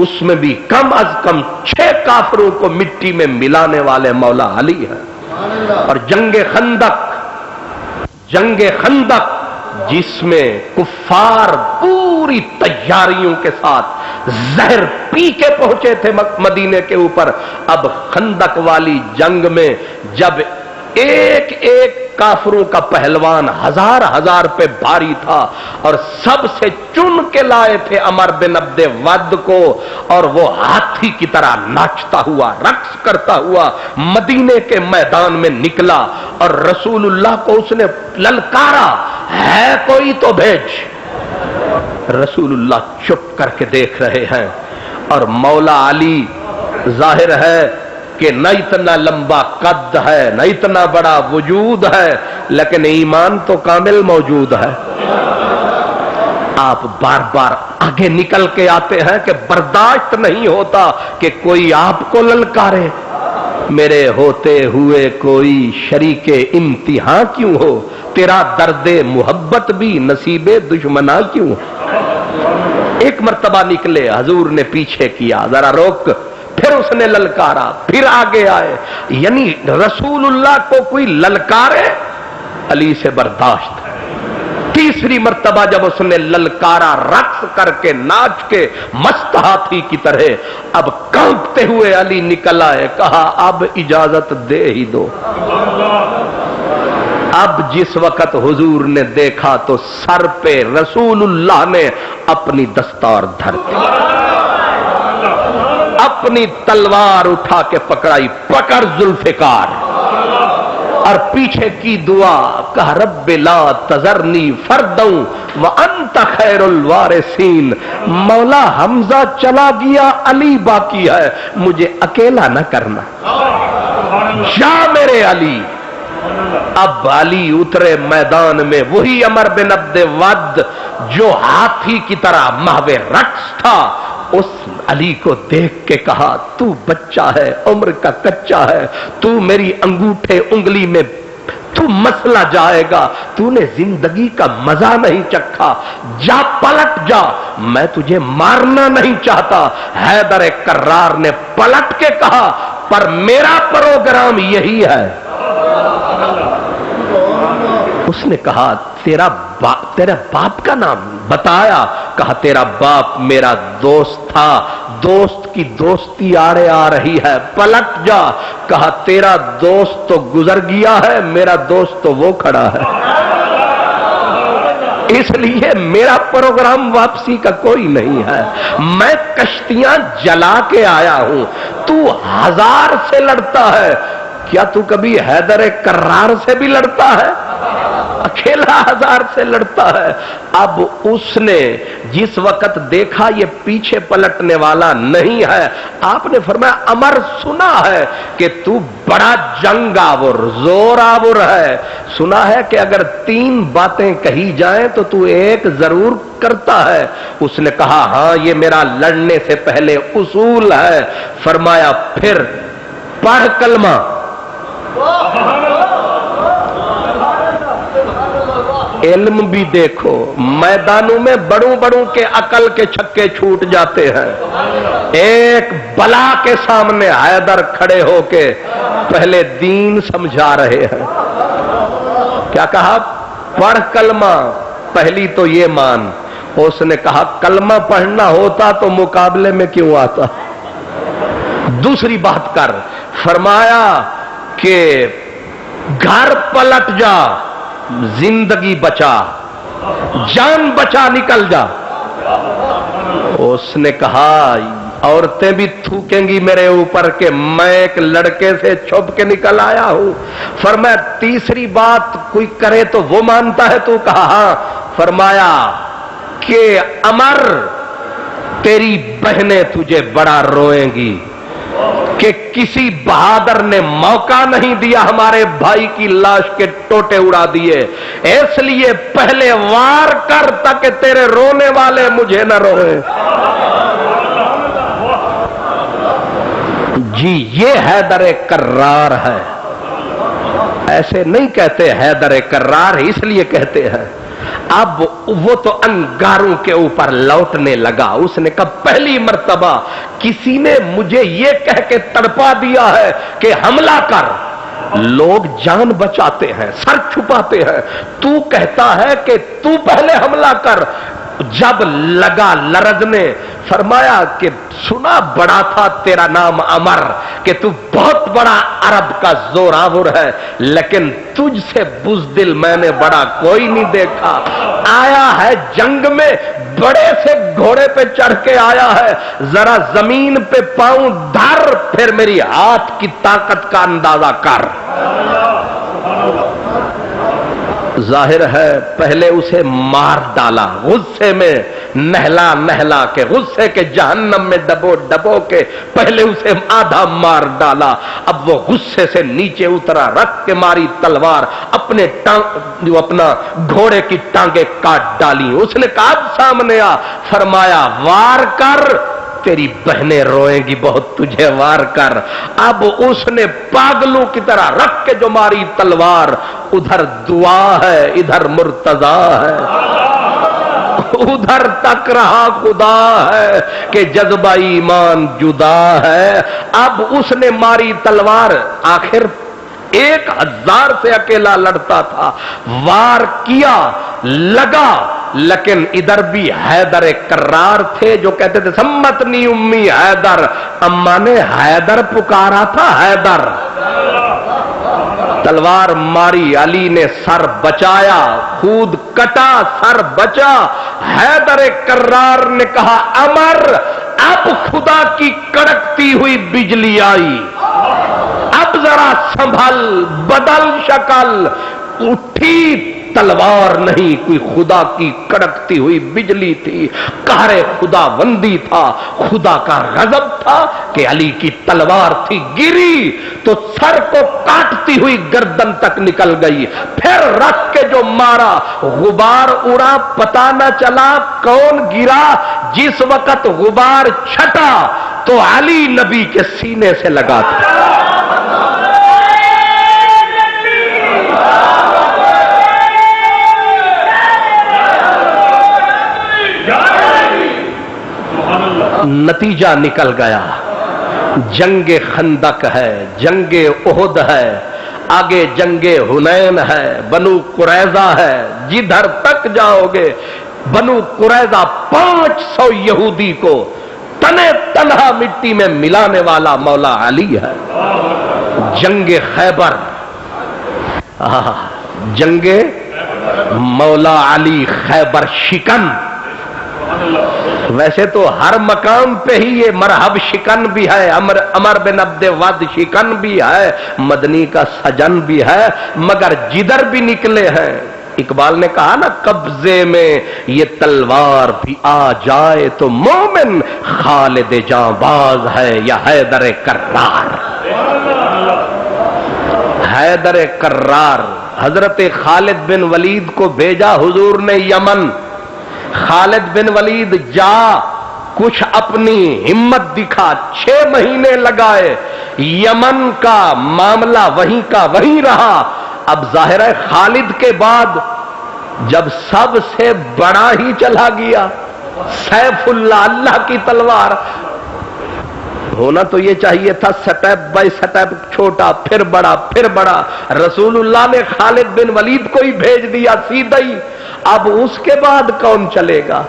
اس میں بھی کم از کم 6 کافروں کو مٹی میں ملانے والے مولا علی ہیں۔ اور جنگ خندق جس میں کفار پوری تیاریوں کے ساتھ زہر پی کے پہنچے تھے مدینے کے اوپر، اب خندق والی جنگ میں جب ایک ایک کافروں کا پہلوان ہزار ہزار پہ بھاری تھا اور سب سے چن کے لائے تھے عمر بن عبد ود کو، اور وہ ہاتھی کی طرح ناچتا ہوا رقص کرتا ہوا مدینے کے میدان میں نکلا، اور رسول اللہ کو اس نے للکارا، ہے کوئی تو بھیج۔ رسول اللہ چپ کر کے دیکھ رہے ہیں، اور مولا علی ظاہر ہے کہ نہ اتنا لمبا قد ہے نہ اتنا بڑا وجود ہے، لیکن ایمان تو کامل موجود ہے۔ آپ بار بار آگے نکل کے آتے ہیں کہ برداشت نہیں ہوتا کہ کوئی آپ کو للکارے، میرے ہوتے ہوئے کوئی شریک امتحان کیوں ہو، تیرا درد محبت بھی نصیب دشمنا کیوں۔ ایک مرتبہ نکلے، حضور نے پیچھے کیا، ذرا روک، پھر اس نے للکارا، پھر آگے آئے، یعنی رسول اللہ کو کوئی للکارے علی سے برداشت ہے۔ تیسری مرتبہ جب اس نے للکارا رقص کر کے ناچ کے مست ہاتھی کی طرح، اب کانپتے ہوئے علی نکل آئے، کہا اب اجازت دے ہی دو۔ اب جس وقت حضور نے دیکھا تو سر پہ رسول اللہ نے اپنی دستار دھر دی، اپنی تلوار اٹھا کے پکڑائی، پکڑ ذوالفقار، اور پیچھے کی دعا، کہ رب لا تذرنی فردا وانت خیر الوارثین، مولا حمزہ چلا گیا علی باقی ہے، مجھے اکیلا نہ کرنا، جا میرے علی۔ اب علی اترے میدان میں، وہی عمر بن عبد ود جو ہاتھی کی طرح محو رقص تھا، اس علی کو دیکھ کے کہا تو بچہ ہے، عمر کا کچا ہے، تو میری انگوٹھے انگلی میں تو مسلا جائے گا، تو نے زندگی کا مزہ نہیں چکھا، جا پلٹ جا، میں تجھے مارنا نہیں چاہتا۔ حیدر کرار نے پلٹ کے کہا پر میرا پروگرام یہی ہے۔ اس نے کہا تیرا باپ کا نام بتایا، کہا تیرا باپ میرا دوست تھا، دوست کی دوستی آڑے آ رہی ہے، پلٹ جا۔ کہا تیرا دوست تو گزر گیا ہے، میرا دوست تو وہ کھڑا ہے، اس لیے میرا پروگرام واپسی کا کوئی نہیں ہے، میں کشتیاں جلا کے آیا ہوں، تو ہزار سے لڑتا ہے، کیا تو کبھی حیدر کرار سے بھی لڑتا ہے؟ اکیلا ہزار سے لڑتا ہے۔ اب اس نے جس وقت دیکھا یہ پیچھے پلٹنے والا نہیں ہے، آپ نے فرمایا عمر سنا ہے کہ تو بڑا جنگ آور زور آور ہے، سنا ہے کہ اگر 3 باتیں کہی جائیں تو ایک ضرور کرتا ہے۔ اس نے کہا ہاں یہ میرا لڑنے سے پہلے اصول ہے۔ فرمایا پھر پڑھ کلمہ، علم بھی دیکھو، میدانوں میں بڑوں بڑوں کے عقل کے چھکے چھوٹ جاتے ہیں، ایک بلا کے سامنے حیدر کھڑے ہو کے پہلے دین سمجھا رہے ہیں۔ کیا کہا؟ پڑھ کلمہ، پہلی تو یہ مان۔ اس نے کہا کلمہ پڑھنا ہوتا تو مقابلے میں کیوں آتا؟ دوسری بات کر، فرمایا کہ گھر پلٹ جا، زندگی بچا، جان بچا، نکل جا۔ اس نے کہا عورتیں بھی تھوکیں گی میرے اوپر کہ میں ایک لڑکے سے چھپ کے نکل آیا ہوں۔ فرمایا تیسری بات کوئی کرے تو وہ مانتا ہے تو؟ کہا ہاں۔ فرمایا کہ عمر تیری بہنیں تجھے بڑا روئیں گی کہ کسی بہادر نے موقع نہیں دیا ہمارے بھائی کی لاش کے ٹوٹے اڑا دیے، اس لیے پہلے وار کر تاکہ تیرے رونے والے مجھے نہ روئیں۔ جی یہ حیدر کرار ہے، ایسے نہیں کہتے حیدر کرار، اس لیے کہتے ہیں۔ اب وہ تو انگاروں کے اوپر لوٹنے لگا۔ اس نے کہا پہلی مرتبہ کسی نے مجھے یہ کہہ کے تڑپا دیا ہے کہ حملہ کر، لوگ جان بچاتے ہیں، سر چھپاتے ہیں، تو کہتا ہے کہ تو پہلے حملہ کر، جب لگا لرزنے فرمایا کہ سنا بڑا تھا تیرا نام عمر کہ تو بہت بڑا عرب کا زوراور ہے، لیکن تجھ سے بزدل میں نے بڑا کوئی نہیں دیکھا، آیا ہے جنگ میں بڑے سے گھوڑے پہ چڑھ کے آیا ہے، ذرا زمین پہ پاؤں دھر پھر میری ہاتھ کی طاقت کا اندازہ کر۔ ظاہر ہے پہلے اسے مار ڈالا، غصے میں نہلا نہلا کے، غصے کے جہنم میں ڈبو ڈبو کے پہلے اسے آدھا مار ڈالا، اب وہ غصے سے نیچے اترا، رکھ کے ماری تلوار، اپنا گھوڑے کی ٹانگیں کاٹ ڈالی۔ اس نے کہا سامنے آ، فرمایا وار کر، تیری بہنیں روئیں گی بہت، تجھے وار کر۔ اب اس نے پاگلوں کی طرح رکھ کے جو ماری تلوار، ادھر دعا ہے ادھر مرتضی ہے، ادھر تک رہا خدا ہے کہ جذبہ ایمان جدا ہے۔ اب اس نے ماری تلوار، آخر 1000 سے اکیلا لڑتا تھا، وار کیا لگا، لیکن ادھر بھی حیدر کرار تھے جو کہتے تھے سمتنی امی حیدر، اماں نے حیدر پکارا تھا، حیدر۔ تلوار ماری، علی نے سر بچایا، خود کٹا سر بچا، حیدر کرار نے کہا عمر اب خدا کی کڑکتی ہوئی بجلی آئی، اب ذرا سنبھل، بدل شکل، اٹھی تلوار نہیں، کوئی خدا کی کڑکتی ہوئی بجلی تھی، قہر خدا بندی تھا، خدا کا غضب تھا کہ علی کی تلوار تھی، گری تو سر کو کاٹتی ہوئی گردن تک نکل گئی، پھر رکھ کے جو مارا غبار اڑا، پتہ نہ چلا کون گرا، جس وقت غبار چھٹا تو علی نبی کے سینے سے لگا تھا۔ نتیجہ نکل گیا، جنگ خندق ہے، جنگ احد ہے، آگے جنگ حنین ہے، بنو قریظہ ہے، جدھر تک جاؤ گے بنو قریظہ 500 یہودی کو تنے تنہا مٹی میں ملانے والا مولا علی ہے۔ جنگ خیبر، جنگ مولا علی خیبر شکن، ویسے تو ہر مقام پہ ہی یہ مرحب شکن بھی ہے، عمر بن عبد ود شکن بھی ہے، مدنی کا سجن بھی ہے، مگر جدھر بھی نکلے ہیں، اقبال نے کہا نا قبضے میں یہ تلوار بھی آ جائے تو مومن خالد جاں باز ہے یا حیدر کرار۔ حیدر کرار، حضرت خالد بن ولید کو بھیجا حضور نے یمن، خالد بن ولید جا کچھ اپنی ہمت دکھا، 6 مہینے لگائے، یمن کا معاملہ وہیں کا وہیں رہا۔ اب ظاہر ہے خالد کے بعد جب سب سے بڑا ہی چلا گیا، سیف اللہ، اللہ کی تلوار، ہونا تو یہ چاہیے تھا سٹیپ بائی سٹیپ، چھوٹا پھر بڑا پھر بڑا، رسول اللہ نے خالد بن ولید کو ہی بھیج دیا سیدھا ہی، اب اس کے بعد کون چلے گا؟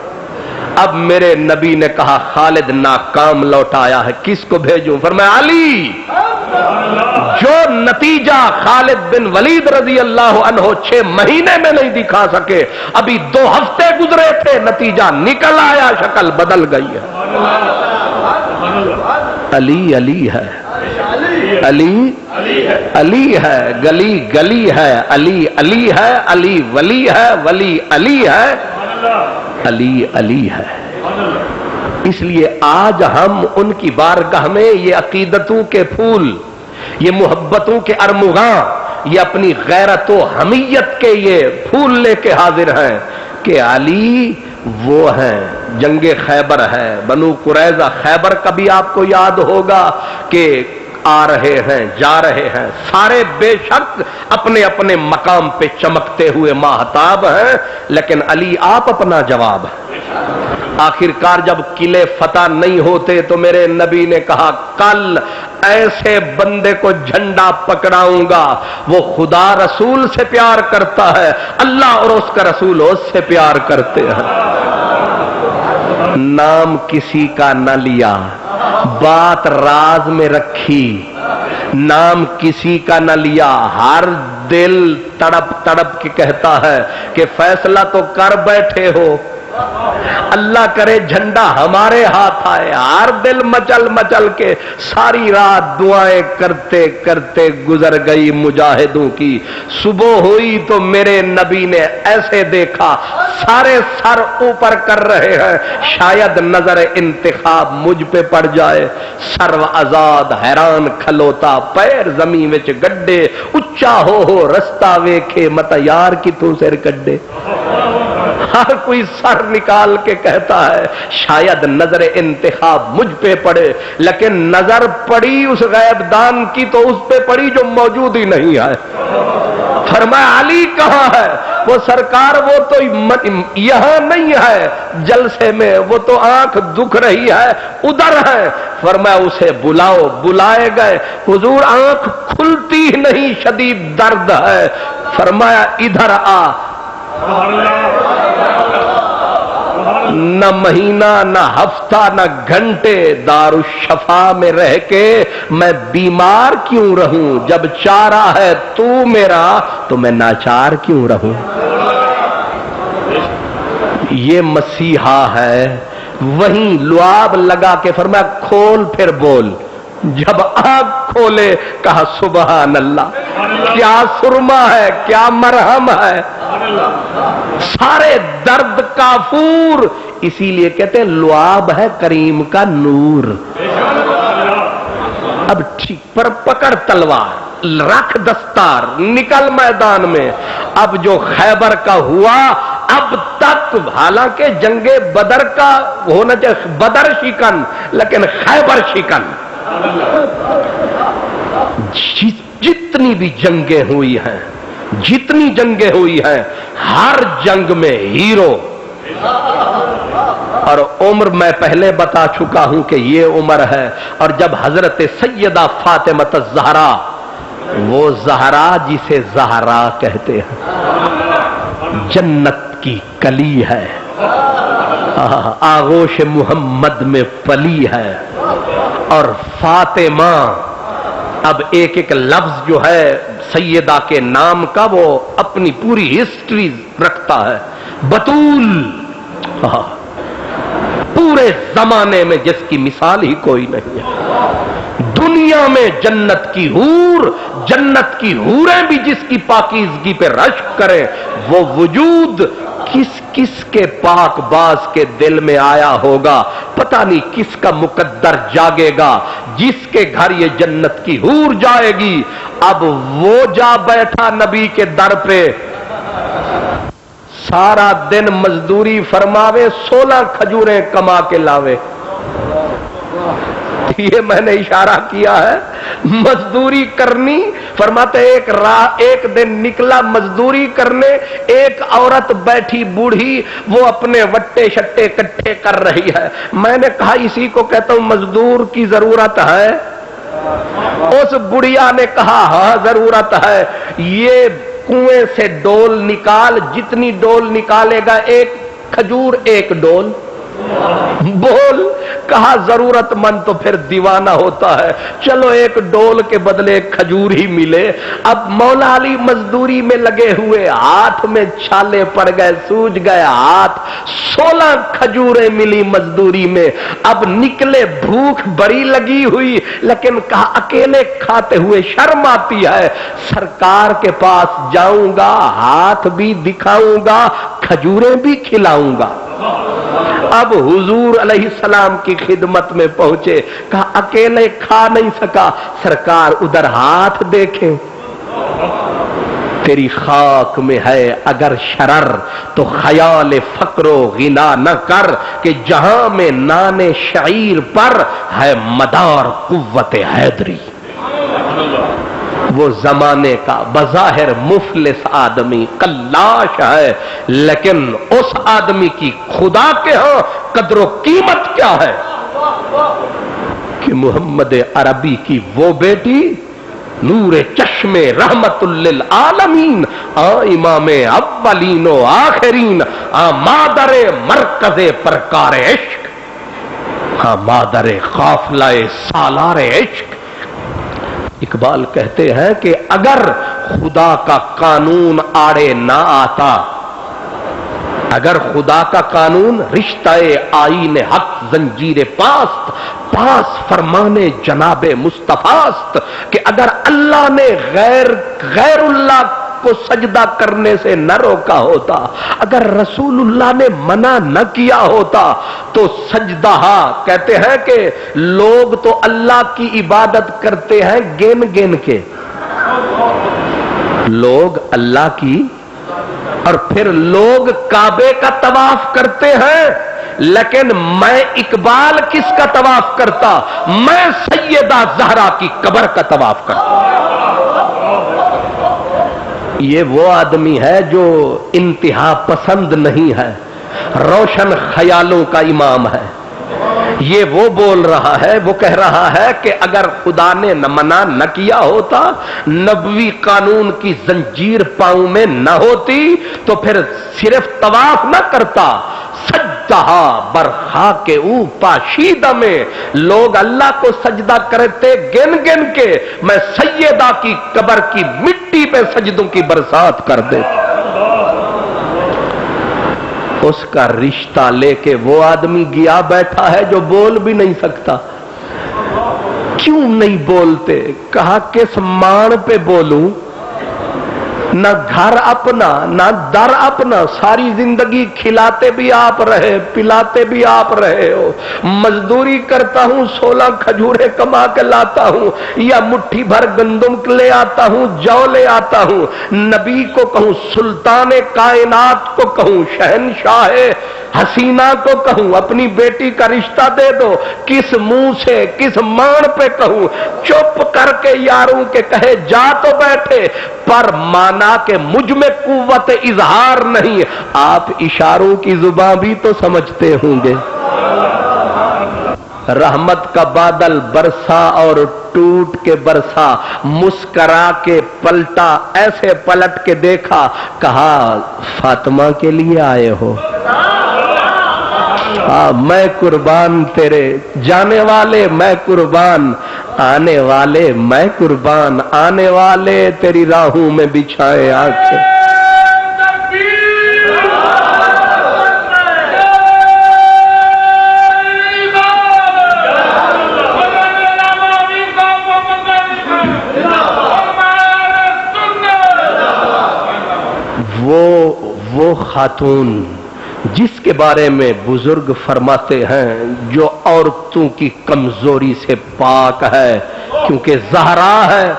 اب میرے نبی نے کہا خالد ناکام لوٹایا ہے، کس کو بھیجوں؟ فرمایا علی۔ جو نتیجہ خالد بن ولید رضی اللہ عنہ 6 مہینے میں نہیں دکھا سکے، ابھی 2 ہفتے گزرے تھے، نتیجہ نکل آیا، شکل بدل گئی ہے۔ علی علی ہے، علی علی ہے، گلی گلی ہے، علی علی ہے، علی ولی ہے، ولی علی ہے، علی علی ہے۔ اس لیے آج ہم ان کی بارگاہ میں یہ عقیدتوں کے پھول، یہ محبتوں کے ارمغاں، یہ اپنی غیرت و حمیت کے یہ پھول لے کے حاضر ہیں کہ علی وہ ہیں۔ جنگ خیبر ہے، بنو قریظہ، خیبر کا بھی آپ کو یاد ہوگا کہ آ رہے ہیں جا رہے ہیں، سارے بے شک اپنے اپنے مقام پہ چمکتے ہوئے ماہتاب ہیں، لیکن علی آپ اپنا جواب ہے۔ آخر کار جب قلعے فتح نہیں ہوتے تو میرے نبی نے کہا کل ایسے بندے کو جھنڈا پکڑاؤں گا، وہ خدا رسول سے پیار کرتا ہے، اللہ اور اس کا رسول اس سے پیار کرتے ہیں۔ نام کسی کا نہ لیا، بات راز میں رکھی، نام کسی کا نہ لیا، ہر دل تڑپ تڑپ کے کہتا ہے کہ فیصلہ تو کر بیٹھے ہو، اللہ کرے جھنڈا ہمارے ہاتھ آئے۔ ہر دل مچل مچل کے ساری رات دعائیں کرتے کرتے گزر گئی مجاہدوں کی۔ صبح ہوئی تو میرے نبی نے ایسے دیکھا سارے سر اوپر کر رہے ہیں، شاید نظر انتخاب مجھ پہ پڑ جائے۔ سرو آزاد حیران کھلوتا، پیر زمین وچ گڈے، اچا ہو رستہ ویکھے مت یار کی تو سر کڈے۔ ہر کوئی سر نکال کے کہتا ہے شاید نظر انتخاب مجھ پہ پڑے، لیکن نظر پڑی اس غیب دان کی تو اس پہ پڑی جو موجود ہی نہیں ہے۔ فرمایا علی کہاں ہے؟ وہ سرکار وہ تو یہاں نہیں ہے جلسے میں، وہ تو آنکھ دکھ رہی ہے ادھر ہے۔ فرمایا اسے بلاؤ، بلائے گئے، حضور آنکھ کھلتی نہیں، شدید درد ہے۔ فرمایا ادھر آ۔ نہ مہینہ نہ ہفتہ نہ گھنٹے دارالشفا میں رہ کے میں بیمار کیوں رہوں؟ جب چارہ ہے تو میرا تو میں ناچار کیوں رہوں؟ یہ مسیحا ہے۔ وہیں لعاب لگا کے فرمایا کھول پھر بول۔ جب آنکھ کھولے کہا سبحان اللہ، کیا سرما ہے، کیا مرہم ہے، سارے درد کافور۔ اسی لیے کہتے ہیں لعاب ہے کریم کا نور۔ اب ٹھیک پر پکڑ تلوار، رکھ دستار، نکل میدان میں۔ اب جو خیبر کا ہوا اب تک، حالانکہ جنگ بدر کا ہونا چاہیے، بدر شکن لیکن خیبر شکن۔ جتنی بھی جنگیں ہوئی ہیں، جتنی جنگیں ہوئی ہیں، ہر جنگ میں ہیرو۔ اور عمر میں پہلے بتا چکا ہوں کہ یہ عمر ہے۔ اور جب حضرت سیدہ فاطمہ الزہرا، وہ زہرا جسے زہرا کہتے ہیں، جنت کی کلی ہے، آغوش محمد میں پلی ہے۔ اور فاطمہ، اب ایک ایک لفظ جو ہے سیدہ کے نام کا وہ اپنی پوری ہسٹری رکھتا ہے۔ بطول، پورے زمانے میں جس کی مثال ہی کوئی نہیں ہے۔ دنیا میں جنت کی حور، جنت کی حوریں بھی جس کی پاکیزگی پہ رشک کریں، وہ وجود کس کس کے پاک باز کے دل میں آیا ہوگا، پتہ نہیں کس کا مقدر جاگے گا جس کے گھر یہ جنت کی حور جائے گی۔ اب وہ جا بیٹھا نبی کے در پہ، سارا دن مزدوری فرماوے، 16 کھجوریں کما کے لاوے۔ یہ میں نے اشارہ کیا ہے، مزدوری کرنی۔ فرماتے ایک دن نکلا مزدوری کرنے، ایک عورت بیٹھی بوڑھی، وہ اپنے وٹے شٹے کٹھے کر رہی ہے۔ میں نے کہا اسی کو کہتا ہوں مزدور کی ضرورت ہے؟ اس بڑھیا نے کہا ہاں ضرورت ہے۔ یہ کنویں سے ڈول نکال، جتنی ڈول نکالے گا ایک کھجور ایک ڈول بول۔ کہا ضرورت مند تو پھر دیوانہ ہوتا ہے، چلو ایک ڈول کے بدلے ایک کھجور ہی ملے۔ اب مولا علی مزدوری میں لگے ہوئے، ہاتھ میں چھالے پڑ گئے، سوج گئے ہاتھ، 16 کھجوریں ملی مزدوری میں۔ اب نکلے، بھوک بڑی لگی ہوئی، لیکن کہا اکیلے کھاتے ہوئے شرم آتی ہے، سرکار کے پاس جاؤں گا، ہاتھ بھی دکھاؤں گا، کھجوریں بھی کھلاؤں گا۔ اب حضور علیہ السلام کی خدمت میں پہنچے، کہا اکیلے کھا نہیں سکا، سرکار ادھر ہاتھ دیکھیں، تیری خاک میں ہے اگر شرر تو خیال فقر و غنا نہ کر، کہ جہاں میں نان شعیر پر ہے مدار قوت حیدری۔ وہ زمانے کا بظاہر مفلس آدمی قلاش ہے، لیکن اس آدمی کی خدا کے ہاں قدر و قیمت کیا ہے کہ محمد عربی کی وہ بیٹی نور چشم رحمت للعالمین، امام اولین و آخرین، مادر مرکز پرکار عشق، ہاں مادر قافلہ سالار عشق. اقبال کہتے ہیں کہ اگر خدا کا قانون آڑے نہ آتا، اگر خدا کا قانون رشتہ آئین حق زنجیر پاست پاس فرمانے جناب مصطفیٰست، کہ اگر اللہ نے غیر اللہ کو سجدہ کرنے سے نہ روکا ہوتا، اگر رسول اللہ نے منع نہ کیا ہوتا تو سجدہ، کہتے ہیں کہ لوگ تو اللہ کی عبادت کرتے ہیں گن گن کے، لوگ اللہ کی، اور پھر لوگ کعبے کا طواف کرتے ہیں، لیکن میں اقبال کس کا طواف کرتا؟ میں سیدہ زہرا کی قبر کا طواف کرتا. یہ وہ آدمی ہے جو انتہا پسند نہیں ہے، روشن خیالوں کا امام ہے. یہ وہ بول رہا ہے، وہ کہہ رہا ہے کہ اگر خدا نے منع نہ کیا ہوتا، نبوی قانون کی زنجیر پاؤں میں نہ ہوتی تو پھر صرف طواف نہ کرتا، سجدہ برخا کے او پاشیدہ میں لوگ اللہ کو سجدہ کرتے گن گن کے، میں سیدہ کی قبر کی مٹی پہ سجدوں کی برسات کر دیتا. اس کا رشتہ لے کے وہ آدمی گیا بیٹھا ہے جو بول بھی نہیں سکتا. کیوں نہیں بولتے؟ کہا کس مان پہ بولوں؟ نہ گھر اپنا نہ در اپنا، ساری زندگی کھلاتے بھی آپ رہے، پلاتے بھی آپ رہے ہو. مزدوری کرتا ہوں، 16 کھجورے کما کے لاتا ہوں، یا مٹھی بھر گندم لے آتا ہوں، جو لے آتا ہوں. نبی کو کہوں، سلطان کائنات کو کہوں، شہنشاہ حسینہ کو کہوں اپنی بیٹی کا رشتہ دے دو، کس منہ سے کس مان پہ کہوں؟ چپ کر کے یاروں کے کہے جا تو بیٹھے، پر مانا کہ مجھ میں قوت اظہار نہیں. آپ اشاروں کی زبان بھی تو سمجھتے ہوں گے. رحمت کا بادل برسا اور ٹوٹ کے برسا، مسکرا کے پلٹا، ایسے پلٹ کے دیکھا، کہا فاطمہ کے لیے آئے ہو؟ میں قربان تیرے، جانے والے میں قربان، آنے والے میں قربان، آنے والے تیری راہوں میں بچھائے آنکھیں. وہ خاتون جس کے بارے میں بزرگ فرماتے ہیں جو عورتوں کی کمزوری سے پاک ہے، کیونکہ زہرا ہے.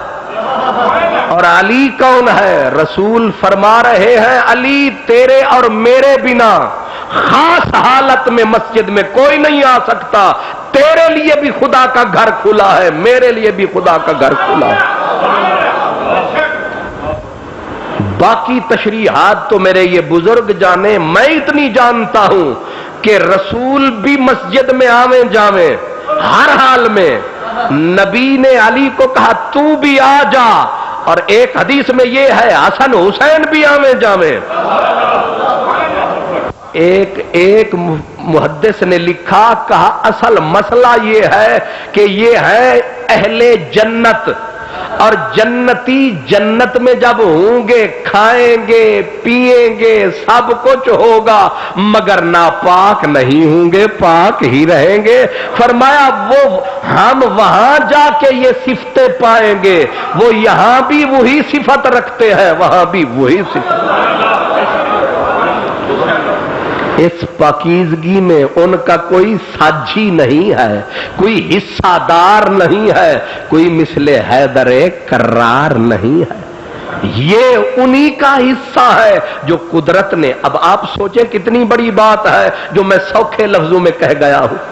اور علی کون ہے؟ رسول فرما رہے ہیں علی تیرے اور میرے بنا خاص حالت میں مسجد میں کوئی نہیں آ سکتا. تیرے لیے بھی خدا کا گھر کھلا ہے، میرے لیے بھی خدا کا گھر کھلا ہے. باقی تشریحات تو میرے یہ بزرگ جانے، میں اتنی جانتا ہوں کہ رسول بھی مسجد میں آویں جاویں ہر حال میں. نبی نے علی کو کہا تو بھی آ جا، اور ایک حدیث میں یہ ہے حسن حسین بھی آویں جاویں. ایک محدث نے لکھا، کہا اصل مسئلہ یہ ہے کہ یہ ہے اہل جنت، اور جنتی جنت میں جب ہوں گے کھائیں گے پیئیں گے سب کچھ ہوگا، مگر ناپاک نہیں ہوں گے، پاک ہی رہیں گے. فرمایا وہ ہم وہاں جا کے یہ صفتیں پائیں گے، وہ یہاں بھی وہی صفت رکھتے ہیں، وہاں بھی وہی صفت. اس پاکیزگی میں ان کا کوئی ساجی نہیں ہے، کوئی حصہ دار نہیں ہے، کوئی مثل حیدر کرار نہیں ہے. یہ انہی کا حصہ ہے جو قدرت نے. اب آپ سوچیں کتنی بڑی بات ہے جو میں سوکھے لفظوں میں کہہ گیا ہوں.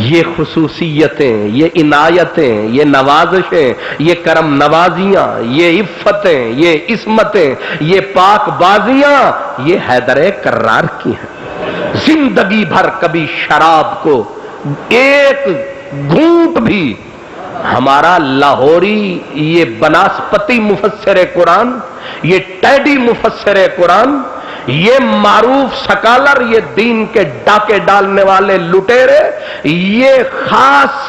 یہ خصوصیتیں، یہ عنایتیں، یہ نوازشیں، یہ کرم نوازیاں، یہ عفتیں، یہ عصمتیں، یہ پاک بازیاں، یہ حیدر کرار کی ہیں. زندگی بھر کبھی شراب کو ایک گھونٹ بھی، ہمارا لاہوری یہ بناسپتی مفسر قرآن، یہ ٹیڈی مفسر قرآن، یہ معروف سکالر، یہ دین کے ڈاکے ڈالنے والے لٹیرے، یہ خاص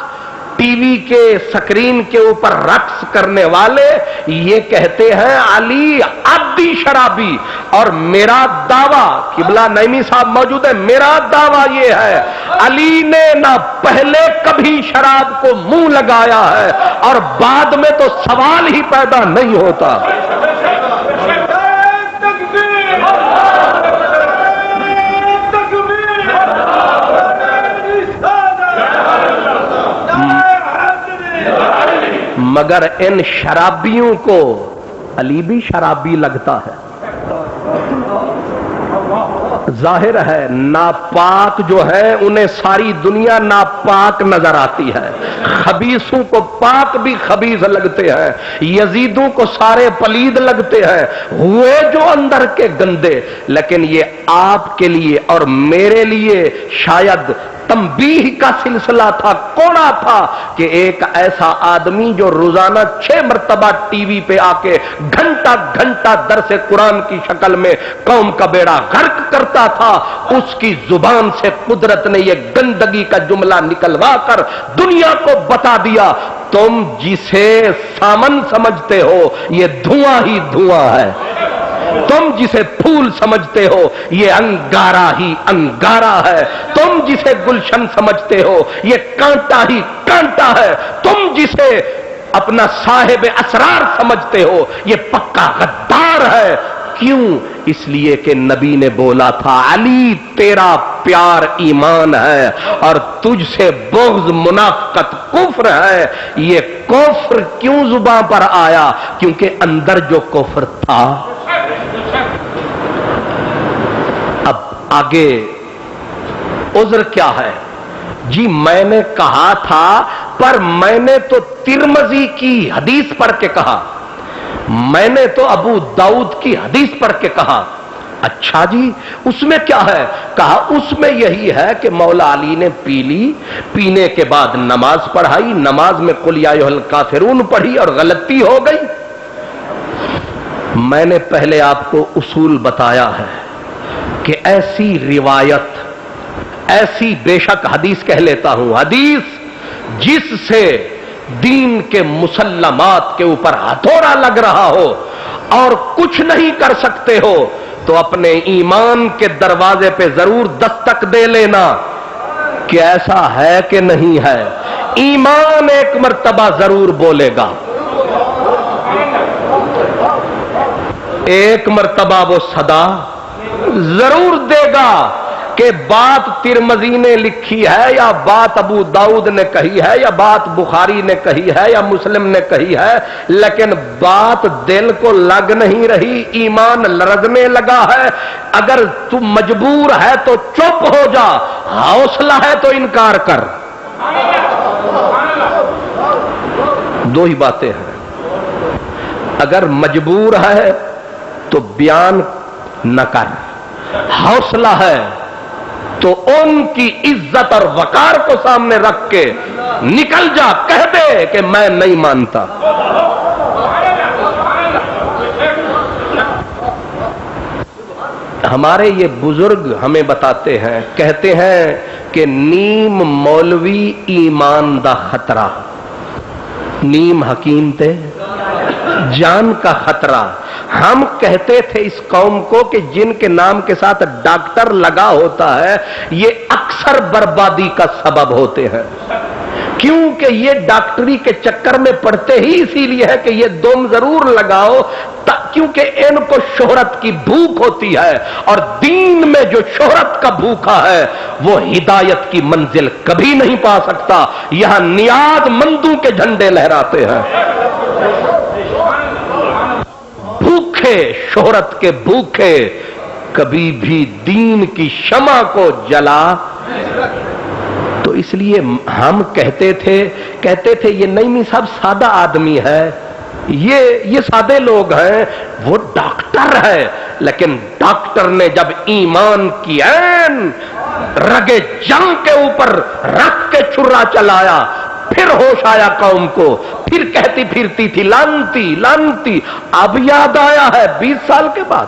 ٹی وی کے سکرین کے اوپر رقص کرنے والے، یہ کہتے ہیں علی عادی شرابی. اور میرا دعویٰ، قبلہ نعیمی صاحب موجود ہے، میرا دعویٰ یہ ہے علی نے نہ پہلے کبھی شراب کو منہ لگایا ہے اور بعد میں تو سوال ہی پیدا نہیں ہوتا. مگر ان شرابیوں کو علی بھی شرابی لگتا ہے. ظاہر ہے ناپاک جو ہے انہیں ساری دنیا ناپاک نظر آتی ہے، خبیثوں کو پاک بھی خبیث لگتے ہیں، یزیدوں کو سارے پلید لگتے ہیں، ہوئے جو اندر کے گندے. لیکن یہ آپ کے لیے اور میرے لیے شاید تنبیہ کا سلسلہ تھا، کوڑا تھا کہ ایک ایسا آدمی جو روزانہ 6 مرتبہ ٹی وی پہ آ کے گھنٹہ گھنٹہ درس قرآن کی شکل میں قوم کا بیڑا غرق کرتا تھا، اس کی زبان سے قدرت نے یہ گندگی کا جملہ نکلوا کر دنیا کو بتا دیا، تم جسے سامن سمجھتے ہو یہ دھواں ہی دھواں ہے، تم جسے پھول سمجھتے ہو یہ انگارہ ہی انگارہ ہے، تم جسے گلشن سمجھتے ہو یہ کانٹا ہی کانٹا ہے، تم جسے اپنا صاحب اسرار سمجھتے ہو یہ پکا غدار ہے. کیوں؟ اس لیے کہ نبی نے بولا تھا علی تیرا پیار ایمان ہے اور تجھ سے بغض منافقت کفر ہے. یہ کفر کیوں زبان پر آیا؟ کیونکہ اندر جو کفر تھا. اب آگے عذر کیا ہے؟ جی میں نے کہا تھا پر میں نے تو ترمذی کی حدیث پڑھ کے کہا، میں نے تو ابو داؤد کی حدیث پڑھ کے کہا. اچھا جی اس میں کیا ہے؟ کہا اس میں یہی ہے کہ مولا علی نے پی لی، پینے کے بعد نماز پڑھائی، نماز میں قل یا ایھا الکافرون پڑھی اور غلطی ہو گئی. میں نے پہلے آپ کو اصول بتایا ہے کہ ایسی روایت، ایسی بے شک حدیث کہہ لیتا ہوں، حدیث جس سے دین کے مسلمات کے اوپر ہتھوڑا لگ رہا ہو اور کچھ نہیں کر سکتے ہو تو اپنے ایمان کے دروازے پہ ضرور دستک دے لینا کہ ایسا ہے کہ نہیں ہے. ایمان ایک مرتبہ ضرور بولے گا، ایک مرتبہ وہ صدا ضرور دے گا کہ بات ترمذی نے لکھی ہے یا بات ابو داؤد نے کہی ہے یا بات بخاری نے کہی ہے یا مسلم نے کہی ہے، لیکن بات دل کو لگ نہیں رہی، ایمان لرزنے لگا ہے. اگر تم مجبور ہے تو چپ ہو جا، حوصلہ ہے تو انکار کر. دو ہی باتیں ہیں، اگر مجبور ہے تو بیان نہ کر، حوصلہ ہے تو ان کی عزت اور وقار کو سامنے رکھ کے نکل جا، کہہ دے کہ میں نہیں مانتا. ہمارے یہ بزرگ ہمیں بتاتے ہیں، کہتے ہیں کہ نیم مولوی ایمان دا خطرہ، نیم حکیم تے جان کا خطرہ. ہم کہتے تھے اس قوم کو کہ جن کے نام کے ساتھ ڈاکٹر لگا ہوتا ہے یہ اکثر بربادی کا سبب ہوتے ہیں، کیونکہ یہ ڈاکٹری کے چکر میں پڑتے ہی اسی لیے ہے کہ یہ دم ضرور لگاؤ، کیونکہ ان کو شہرت کی بھوک ہوتی ہے، اور دین میں جو شہرت کا بھوکا ہے وہ ہدایت کی منزل کبھی نہیں پا سکتا. یہاں نیاز مندوں کے جھنڈے لہراتے ہیں، بھوکے شہرت کے بھوکے کبھی بھی دین کی شمع کو جلا. تو اس لیے ہم کہتے تھے یہ نعیمی صاحب سادہ آدمی ہے، یہ سادے لوگ ہیں، وہ ڈاکٹر ہے. لیکن ڈاکٹر نے جب ایمان کی عین رگے جنگ کے اوپر رکھ کے چھرا چلایا، پھر ہوش آیا قوم کو، پھر کہتی پھرتی تھی لانتی لانتی. اب یاد آیا ہے 20 سال کے بعد،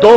2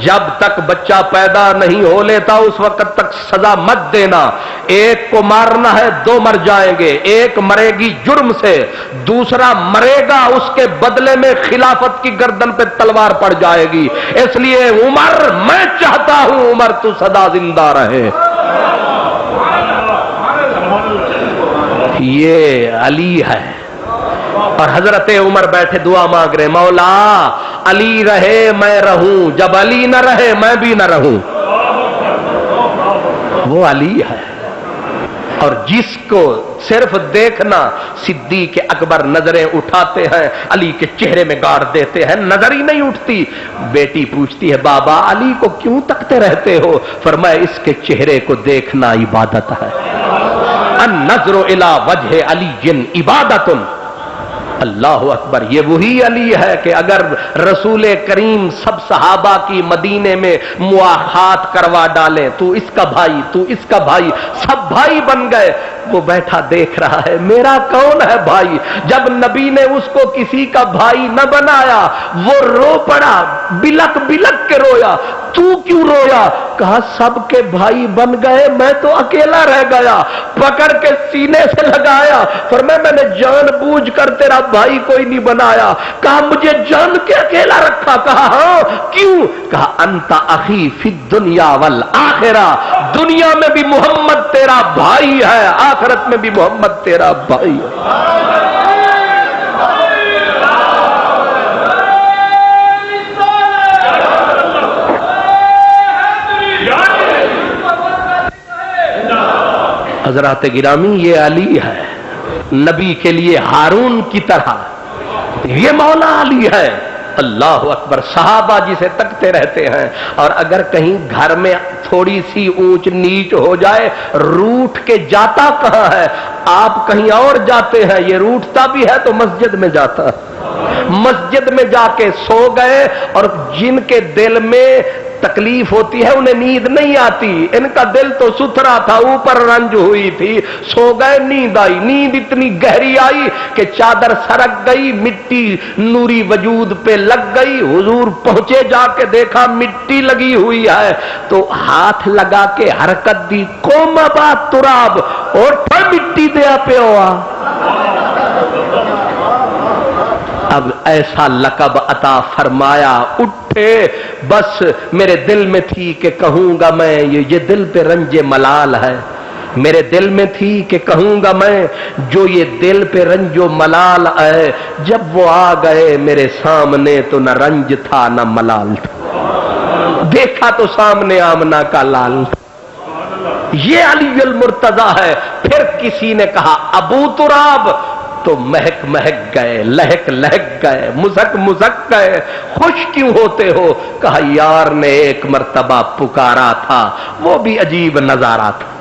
جب تک بچہ پیدا نہیں ہو لیتا اس وقت تک سزا مت دینا. ایک کو مارنا ہے 2 مر جائیں گے. ایک مرے گی جرم سے, دوسرا مرے گا اس کے بدلے میں خلافت کی گردن پہ تلوار پڑ جائے گی. اس لیے عمر, میں چاہتا ہوں عمر تو سدا زندہ رہے. یہ علی ہے. اور حضرت عمر بیٹھے دعا مانگ رہے, مولا علی رہے میں رہوں, جب علی نہ رہے میں بھی نہ رہوں. وہ علی ہے. اور جس کو صرف دیکھنا صدیق اکبر نظریں اٹھاتے ہیں, علی کے چہرے میں گاڑ دیتے ہیں, نظر ہی نہیں اٹھتی. بیٹی پوچھتی ہے بابا علی کو کیوں تکتے رہتے ہو؟ فرمایا اس کے چہرے کو دیکھنا عبادت ہے. النظر الی وجہ علی عبادت. اللہ اکبر. یہ وہی علی ہے کہ اگر رسول کریم سب صحابہ کی مدینے میں مواخات کروا ڈالیں, تو اس کا بھائی, تو اس کا بھائی, سب بھائی بن گئے. وہ بیٹھا دیکھ رہا ہے میرا کون ہے بھائی. جب نبی نے اس کو کسی کا بھائی نہ بنایا وہ رو پڑا, بلک بلک کے رویا. تو کیوں رویا؟ کہا سب کے بھائی بن گئے, میں تو اکیلا رہ گیا. پکڑ کے سینے سے لگایا, فرمایا میں نے جان بوجھ کر تیرا بھائی کوئی نہیں بنایا. کہا مجھے جان کے اکیلا رکھا. کہا ہاں کیوں؟ کہا انت اخی فی الدنیا والآخرہ. دنیا میں بھی محمد تیرا بھائی ہے, آخرت میں بھی محمد تیرا بھائی ہے. حضرات گرامی یہ علی ہے, نبی کے لیے ہارون کی طرح. یہ مولا علی ہے. اللہ اکبر. صحابہ جسے تکتے رہتے ہیں, اور اگر کہیں گھر میں تھوڑی سی اونچ نیچ ہو جائے روٹھ کے جاتا کہاں ہے؟ آپ کہیں اور جاتے ہیں, یہ روٹھتا بھی ہے تو مسجد میں جاتا ہے. مسجد میں جا کے سو گئے, اور جن کے دل میں تکلیف ہوتی ہے انہیں نیند نہیں آتی. ان کا دل تو ستھرا تھا, اوپر رنج ہوئی تھی, سو گئے, نیند آئی. نیند اتنی گہری آئی کہ چادر سرک گئی, مٹی نوری وجود پہ لگ گئی. حضور پہنچے, جا کے دیکھا مٹی لگی ہوئی ہے, تو ہاتھ لگا کے حرکت دی, قوم با تراب, اور پھر مٹی دیا پہ ہوا. اب ایسا لقب عطا فرمایا, اٹھے. بس میرے دل میں تھی کہ کہوں گا میں یہ دل پہ رنج ملال ہے. میرے دل میں تھی کہ کہوں گا میں جو یہ دل پہ رنج و ملال ہے. جب وہ آ گئے میرے سامنے تو نہ رنج تھا نہ ملال تھا. دیکھا تو سامنے آمنہ کا لال تھا. یہ علی المرتضی ہے. پھر کسی نے کہا ابو تراب, تو مہک مہک گئے, لہک لہک گئے, مزک مزک گئے. خوش کیوں ہوتے ہو؟ کہا یار نے ایک مرتبہ پکارا تھا, وہ بھی عجیب نظارہ تھا.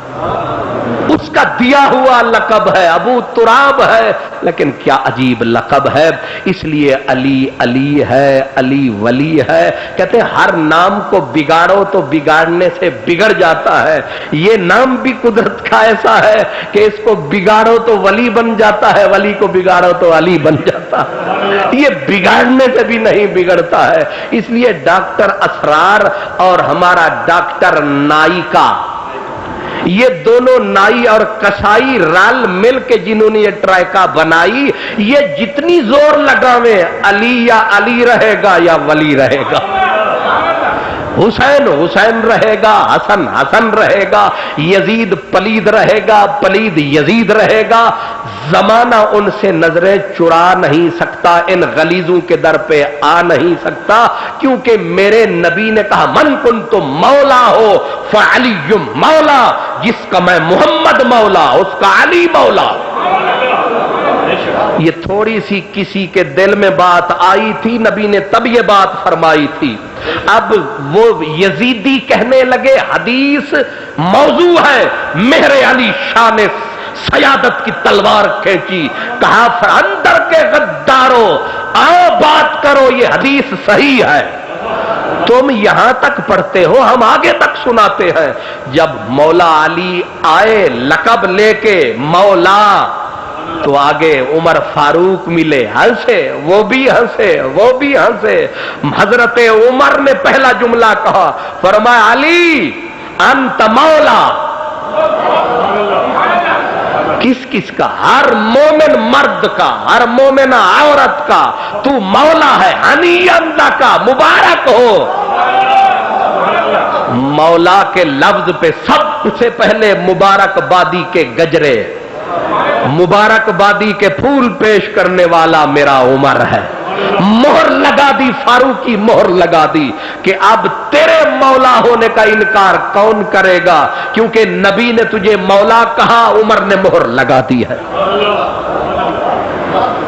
اس کا دیا ہوا لقب ہے, ابو تراب ہے, لیکن کیا عجیب لقب ہے. اس لیے علی علی ہے, علی ولی ہے. کہتے ہیں ہر نام کو بگاڑو تو بگاڑنے سے بگڑ جاتا ہے. یہ نام بھی قدرت کا ایسا ہے کہ اس کو بگاڑو تو ولی بن جاتا ہے, ولی کو بگاڑو تو علی بن جاتا ہے. یہ بگاڑنے سے بھی نہیں بگڑتا ہے. اس لیے ڈاکٹر اسرار اور ہمارا ڈاکٹر نائکا, یہ دونوں نائی اور کسائی رل مل کے جنہوں نے یہ ٹرائکا بنائی, یہ جتنی زور لگاویں علی یا علی رہے گا یا ولی رہے گا, حسین حسین رہے گا, حسن حسن رہے گا, یزید پلید رہے گا, پلید یزید رہے گا. زمانہ ان سے نظریں چرا نہیں سکتا, ان غلیظوں کے در پہ آ نہیں سکتا, کیونکہ میرے نبی نے کہا من کنت مولا ہو فعلی مولا, جس کا میں محمد مولا اس کا علی مولا. یہ تھوڑی سی کسی کے دل میں بات آئی تھی, نبی نے تب یہ بات فرمائی تھی. اب وہ یزیدی کہنے لگے حدیث موضوع ہے, مہر علی شاہ نے سیادت کی تلوار کھینچی, کہا اندر کے غدارو آؤ بات کرو, یہ حدیث صحیح ہے. تم یہاں تک پڑھتے ہو, ہم آگے تک سناتے ہیں. جب مولا علی آئے لقب لے کے مولا, تو آگے عمر فاروق ملے، ہنسے، وہ بھی ہنسے، وہ بھی ہنسے۔ حضرت عمر نے پہلا جملہ کہا، فرمایا علی انت مولا۔ کس کس کا؟ ہر مومن مرد کا، ہر مومن عورت کا تو مولا ہے، ہنی لک کا، مبارک ہو۔ مولا کے لفظ پہ سب سے پہلے مبارکبادی کے گجرے، مبارکبادی کے پھول پیش کرنے والا میرا عمر ہے۔ مہر لگا دی، فاروقی مہر لگا دی کہ اب تیرے مولا ہونے کا انکار کون کرے گا، کیونکہ نبی نے تجھے مولا کہا، عمر نے مہر لگا دی ہے۔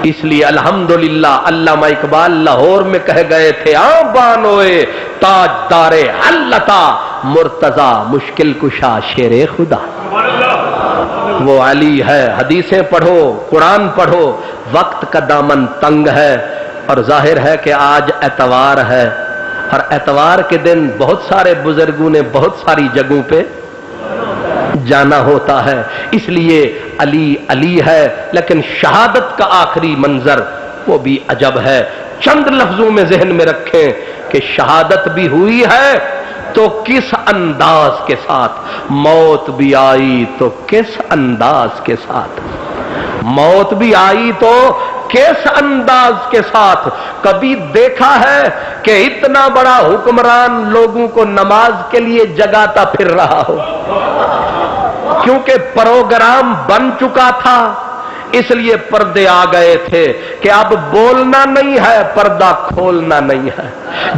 اس لیے الحمدللہ علامہ اقبال لاہور میں کہہ گئے تھے، بانوئے تاجدار حلتا مرتضی مشکل کشا شیر خدا۔ وہ علی ہے۔ حدیثیں پڑھو، قرآن پڑھو، وقت کا دامن تنگ ہے، اور ظاہر ہے کہ آج اتوار ہے، اور اتوار کے دن بہت سارے بزرگوں نے بہت ساری جگہوں پہ جانا ہوتا ہے، اس لیے علی علی ہے، لیکن شہادت کا آخری منظر وہ بھی عجب ہے۔ چند لفظوں میں ذہن میں رکھیں کہ شہادت بھی ہوئی ہے تو کس انداز کے ساتھ، موت بھی آئی تو کس انداز کے ساتھ، موت بھی آئی تو کس انداز کے ساتھ۔ کبھی دیکھا ہے کہ اتنا بڑا حکمران لوگوں کو نماز کے لیے جگاتا پھر رہا ہو؟ کیونکہ پروگرام بن چکا تھا، اس لیے پردے آ گئے تھے کہ اب بولنا نہیں ہے، پردہ کھولنا نہیں ہے،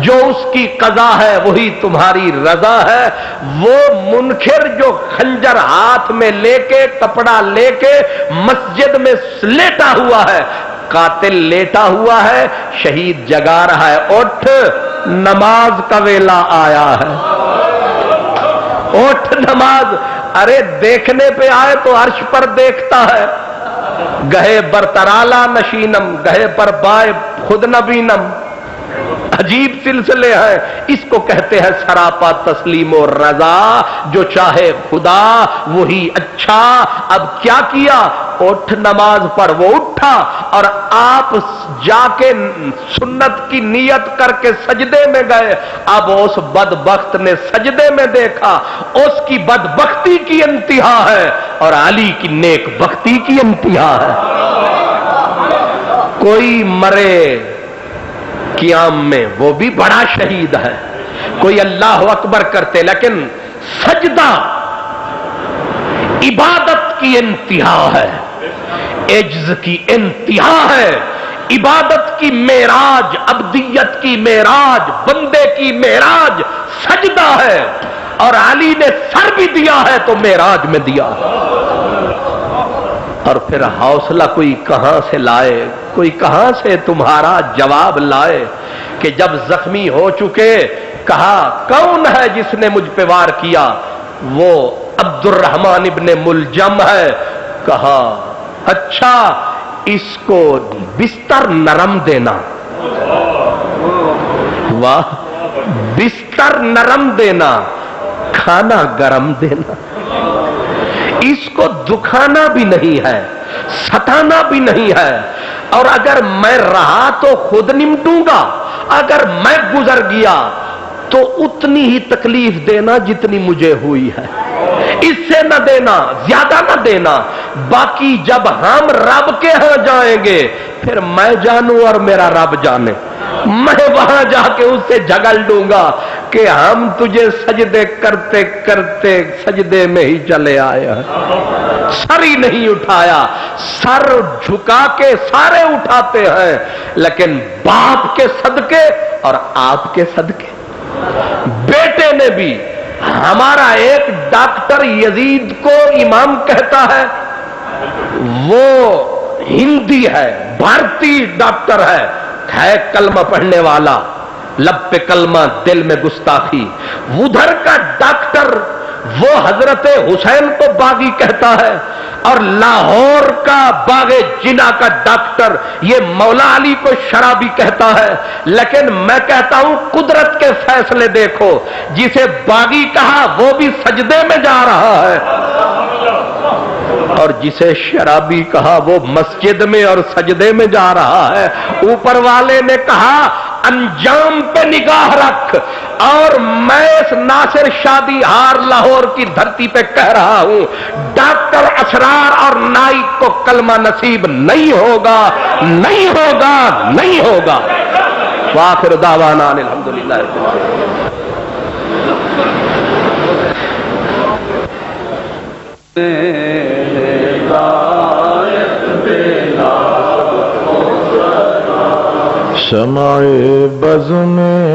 جو اس کی قضا ہے وہی تمہاری رضا ہے۔ وہ منکر جو خنجر ہاتھ میں لے کے، کپڑا لے کے مسجد میں لیٹا ہوا ہے، قاتل لیٹا ہوا ہے، شہید جگا رہا ہے، اٹھ نماز کا ویلا آیا ہے، اٹھ نماز۔ ارے دیکھنے پہ آئے تو عرش پر دیکھتا ہے، گہے برترالا نشینم، گہے پر بائے خود نبینم۔ عجیب سلسلے ہیں، اس کو کہتے ہیں سراپا تسلیم و رضا، جو چاہے خدا وہی اچھا۔ اب کیا کیا؟ اٹھ نماز پڑھ، وہ اٹھا، اور آپ جا کے سنت کی نیت کر کے سجدے میں گئے۔ اب اس بدبخت نے سجدے میں دیکھا، اس کی بدبختی کی انتہا ہے، اور علی کی نیک بختی کی انتہا ہے۔ کوئی مرے قیام میں وہ بھی بڑا شہید ہے، کوئی اللہ اکبر کرتے، لیکن سجدہ عبادت کی انتہا ہے، عجز کی انتہا ہے، عبادت کی معراج، عبدیت کی معراج، بندے کی معراج سجدہ ہے، اور علی نے سر بھی دیا ہے تو معراج میں دیا ہے۔ اور پھر حوصلہ کوئی کہاں سے لائے، کوئی کہاں سے تمہارا جواب لائے کہ جب زخمی ہو چکے کہا کون ہے جس نے مجھ پہ وار کیا؟ وہ عبد الرحمن ابن ملجم ہے۔ کہا اچھا اس کو بستر نرم دینا، واہ، بستر نرم دینا، کھانا گرم دینا، اس کو دکھانا بھی نہیں ہے، ستانا بھی نہیں ہے، اور اگر میں رہا تو خود نمٹوں گا، اگر میں گزر گیا تو اتنی ہی تکلیف دینا جتنی مجھے ہوئی ہے، اس سے نہ دینا، زیادہ نہ دینا۔ باقی جب ہم رب کے ہاں جائیں گے پھر میں جانوں اور میرا رب جانے، میں وہاں جا کے اس سے جھگڑ لوں گا کہ ہم تجھے سجدے کرتے کرتے سجدے میں ہی چلے آئے ہیں، سر ہی نہیں اٹھایا۔ سر جھکا کے سارے اٹھاتے ہیں، لیکن باپ کے صدقے اور آپ کے صدقے۔ بیٹے نے بھی، ہمارا ایک ڈاکٹر یزید کو امام کہتا ہے، وہ ہندی ہے، بھارتی ڈاکٹر ہے کلمہ پڑھنے والا، لب پہ کلمہ دل میں گستاخی۔ ادھر کا ڈاکٹر وہ حضرت حسین کو باغی کہتا ہے، اور لاہور کا باغ جنا کا ڈاکٹر یہ مولا علی کو شرابی کہتا ہے۔ لیکن میں کہتا ہوں قدرت کے فیصلے دیکھو، جسے باغی کہا وہ بھی سجدے میں جا رہا ہے، اور جسے شرابی کہا وہ مسجد میں اور سجدے میں جا رہا ہے، اوپر والے نے کہا انجام پہ نگاہ رکھ، اور میں اس ناصر شادی ہار لاہور کی دھرتی پہ کہہ رہا ہوں، ڈاکٹر اسرار اور نائک کو کلمہ نصیب نہیں ہوگا، نہیں ہوگا، نہیں ہوگا۔ وآخر دعوانا ان الحمدللہ رب العالمین۔ شمع بز میں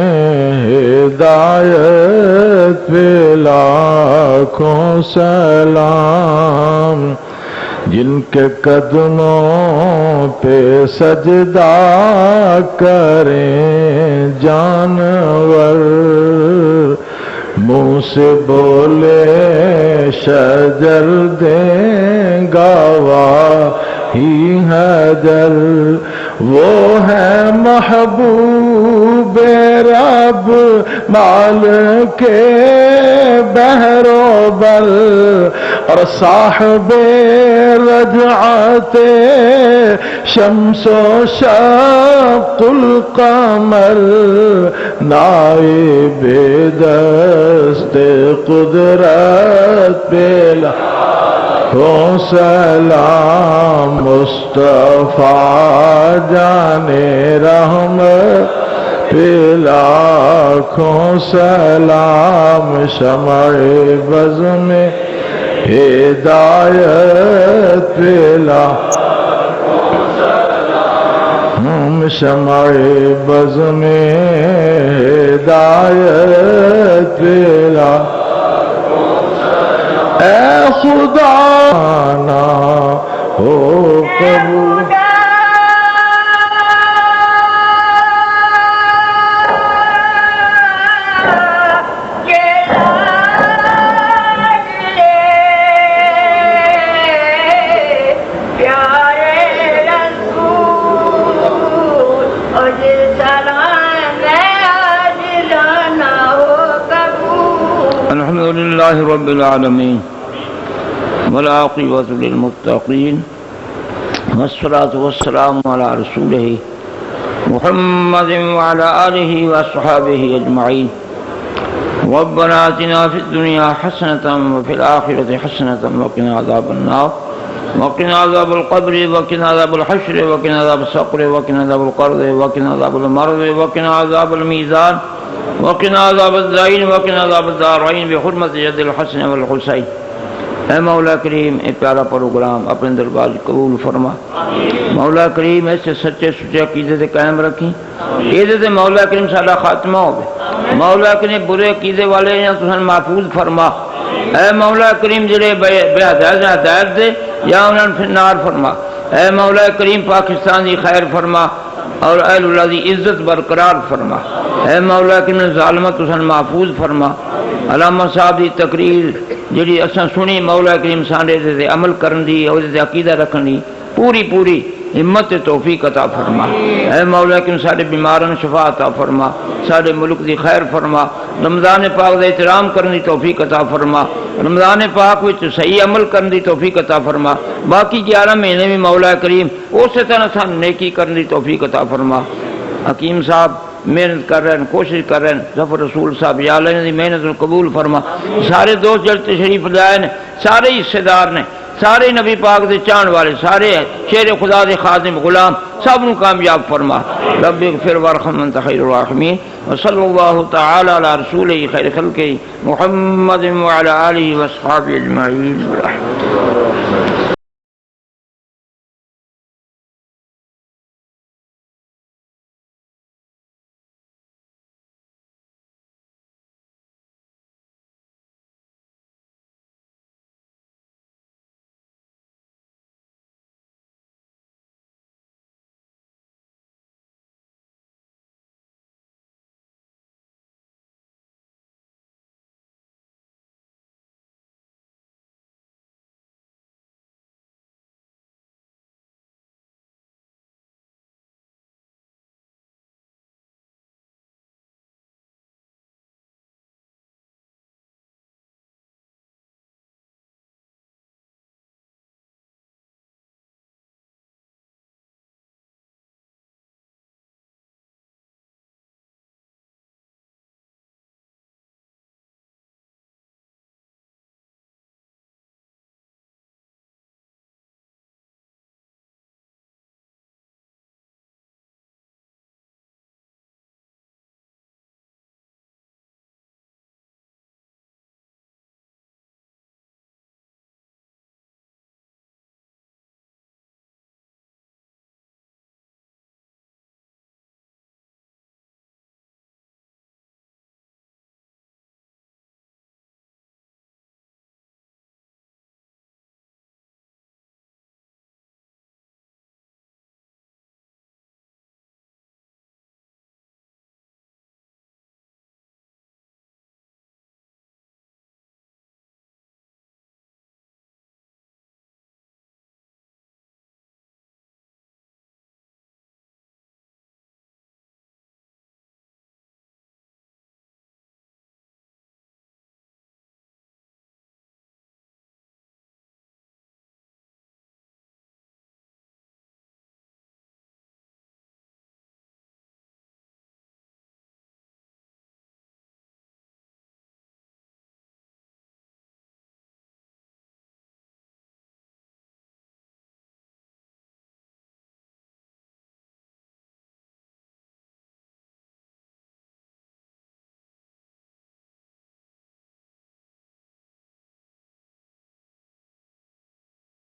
ہدایت پہ لاکھوں سلام، جن کے قدموں پہ سجدہ کریں جانور، منہ سے بولے شجر دیں گواہی حجر، وہ ہے محبوب رب مالک بحر و بر، اور صاحب رجعت شمس و شق القمر، نائب دست قدرت پہ لاکھوں سلام، مصطفیٰ جانے رحمت پہ لاکھوں سلام، شمع بز میں ہدایت پہ لاکھوں سلام، شمع بز میں ہدایت پہ لاکھوں سلام، اے خدا نہ ہو قبول۔ الحمدللہ رب العالمین والعاقبۃ للمتقین والصلاۃ والسلام علی رسولہ محمد وعلی آلہ واصحابہ اجمعین۔ ربنا آتنا فی الدنیا حسنۃ وفی الآخرۃ حسنۃ وقنا عذاب النار، وقنا عذاب القبر، وقنا عذاب الحشر، وقنا عذاب السقر، وقنا عذاب القرد، وقنا عذاب المرض، وقنا عذاب الميزان، وقنا عذاب الدین، وقنا عذاب الدارین، بحرمت جد الحسن والحسین۔ اے مولا کریم، اے پیارا پروگرام اپنے دربار قبول فرما۔ مولا کریم ایسے سچے سچے عقیدے سے قائم رکھیں، عقیدے سے مولا کریم سارا خاتمہ ہو گئے۔ مولا کریم برے عقیدے والے ہیں تو محفوظ فرما۔ اے مولا کریم جڑے بے ہدایت دے یا انہوں نے نار فرما۔ اے مولا کریم پاکستان دی خیر فرما اور اہل اللہ دی عزت برقرار فرما۔ اے مولا کریم ظالمت حسن محفوظ فرما۔ علامہ صاحب دی تقریر جڑی اساں سنی، مولا کریم ساڈے تے عمل کرن دی اور تے عقیدہ رکھن دی پوری ہمت توفیق عطا فرما۔ اے مولا کریم ساڈے بیماروں شفا عطا فرما، ساڈے ملک دی خیر فرما۔ رمضان پاک دا احترام کرن دی توفیق عطا فرما، رمضان پاک وچ صحیح عمل کرن دی توفیق عطا فرما۔ باقی 11 مہینے بھی مولا کریم اسی طرح سان نیکی کرن دی توفیق عطا فرما۔ حکیم صاحب محنت کر رہے ہیں، کوشش کر رہے ہیں، ظفر رسول صاحب یا اللہ نے محنت قبول فرما۔ سارے دوست جڑ تشریف لائے نے، سارے حصے دار نے، سارے نبی پاک دے چاہن والے، سارے شیر خدا دے خادم غلام، سب نو کامیاب فرما۔ رب اغفر وارحم انت خیر الراحمین، وصلی اللہ تعالی علی رسولہ خیر خلقہ محمد وعلی آلہ وصحبہ اجمعین۔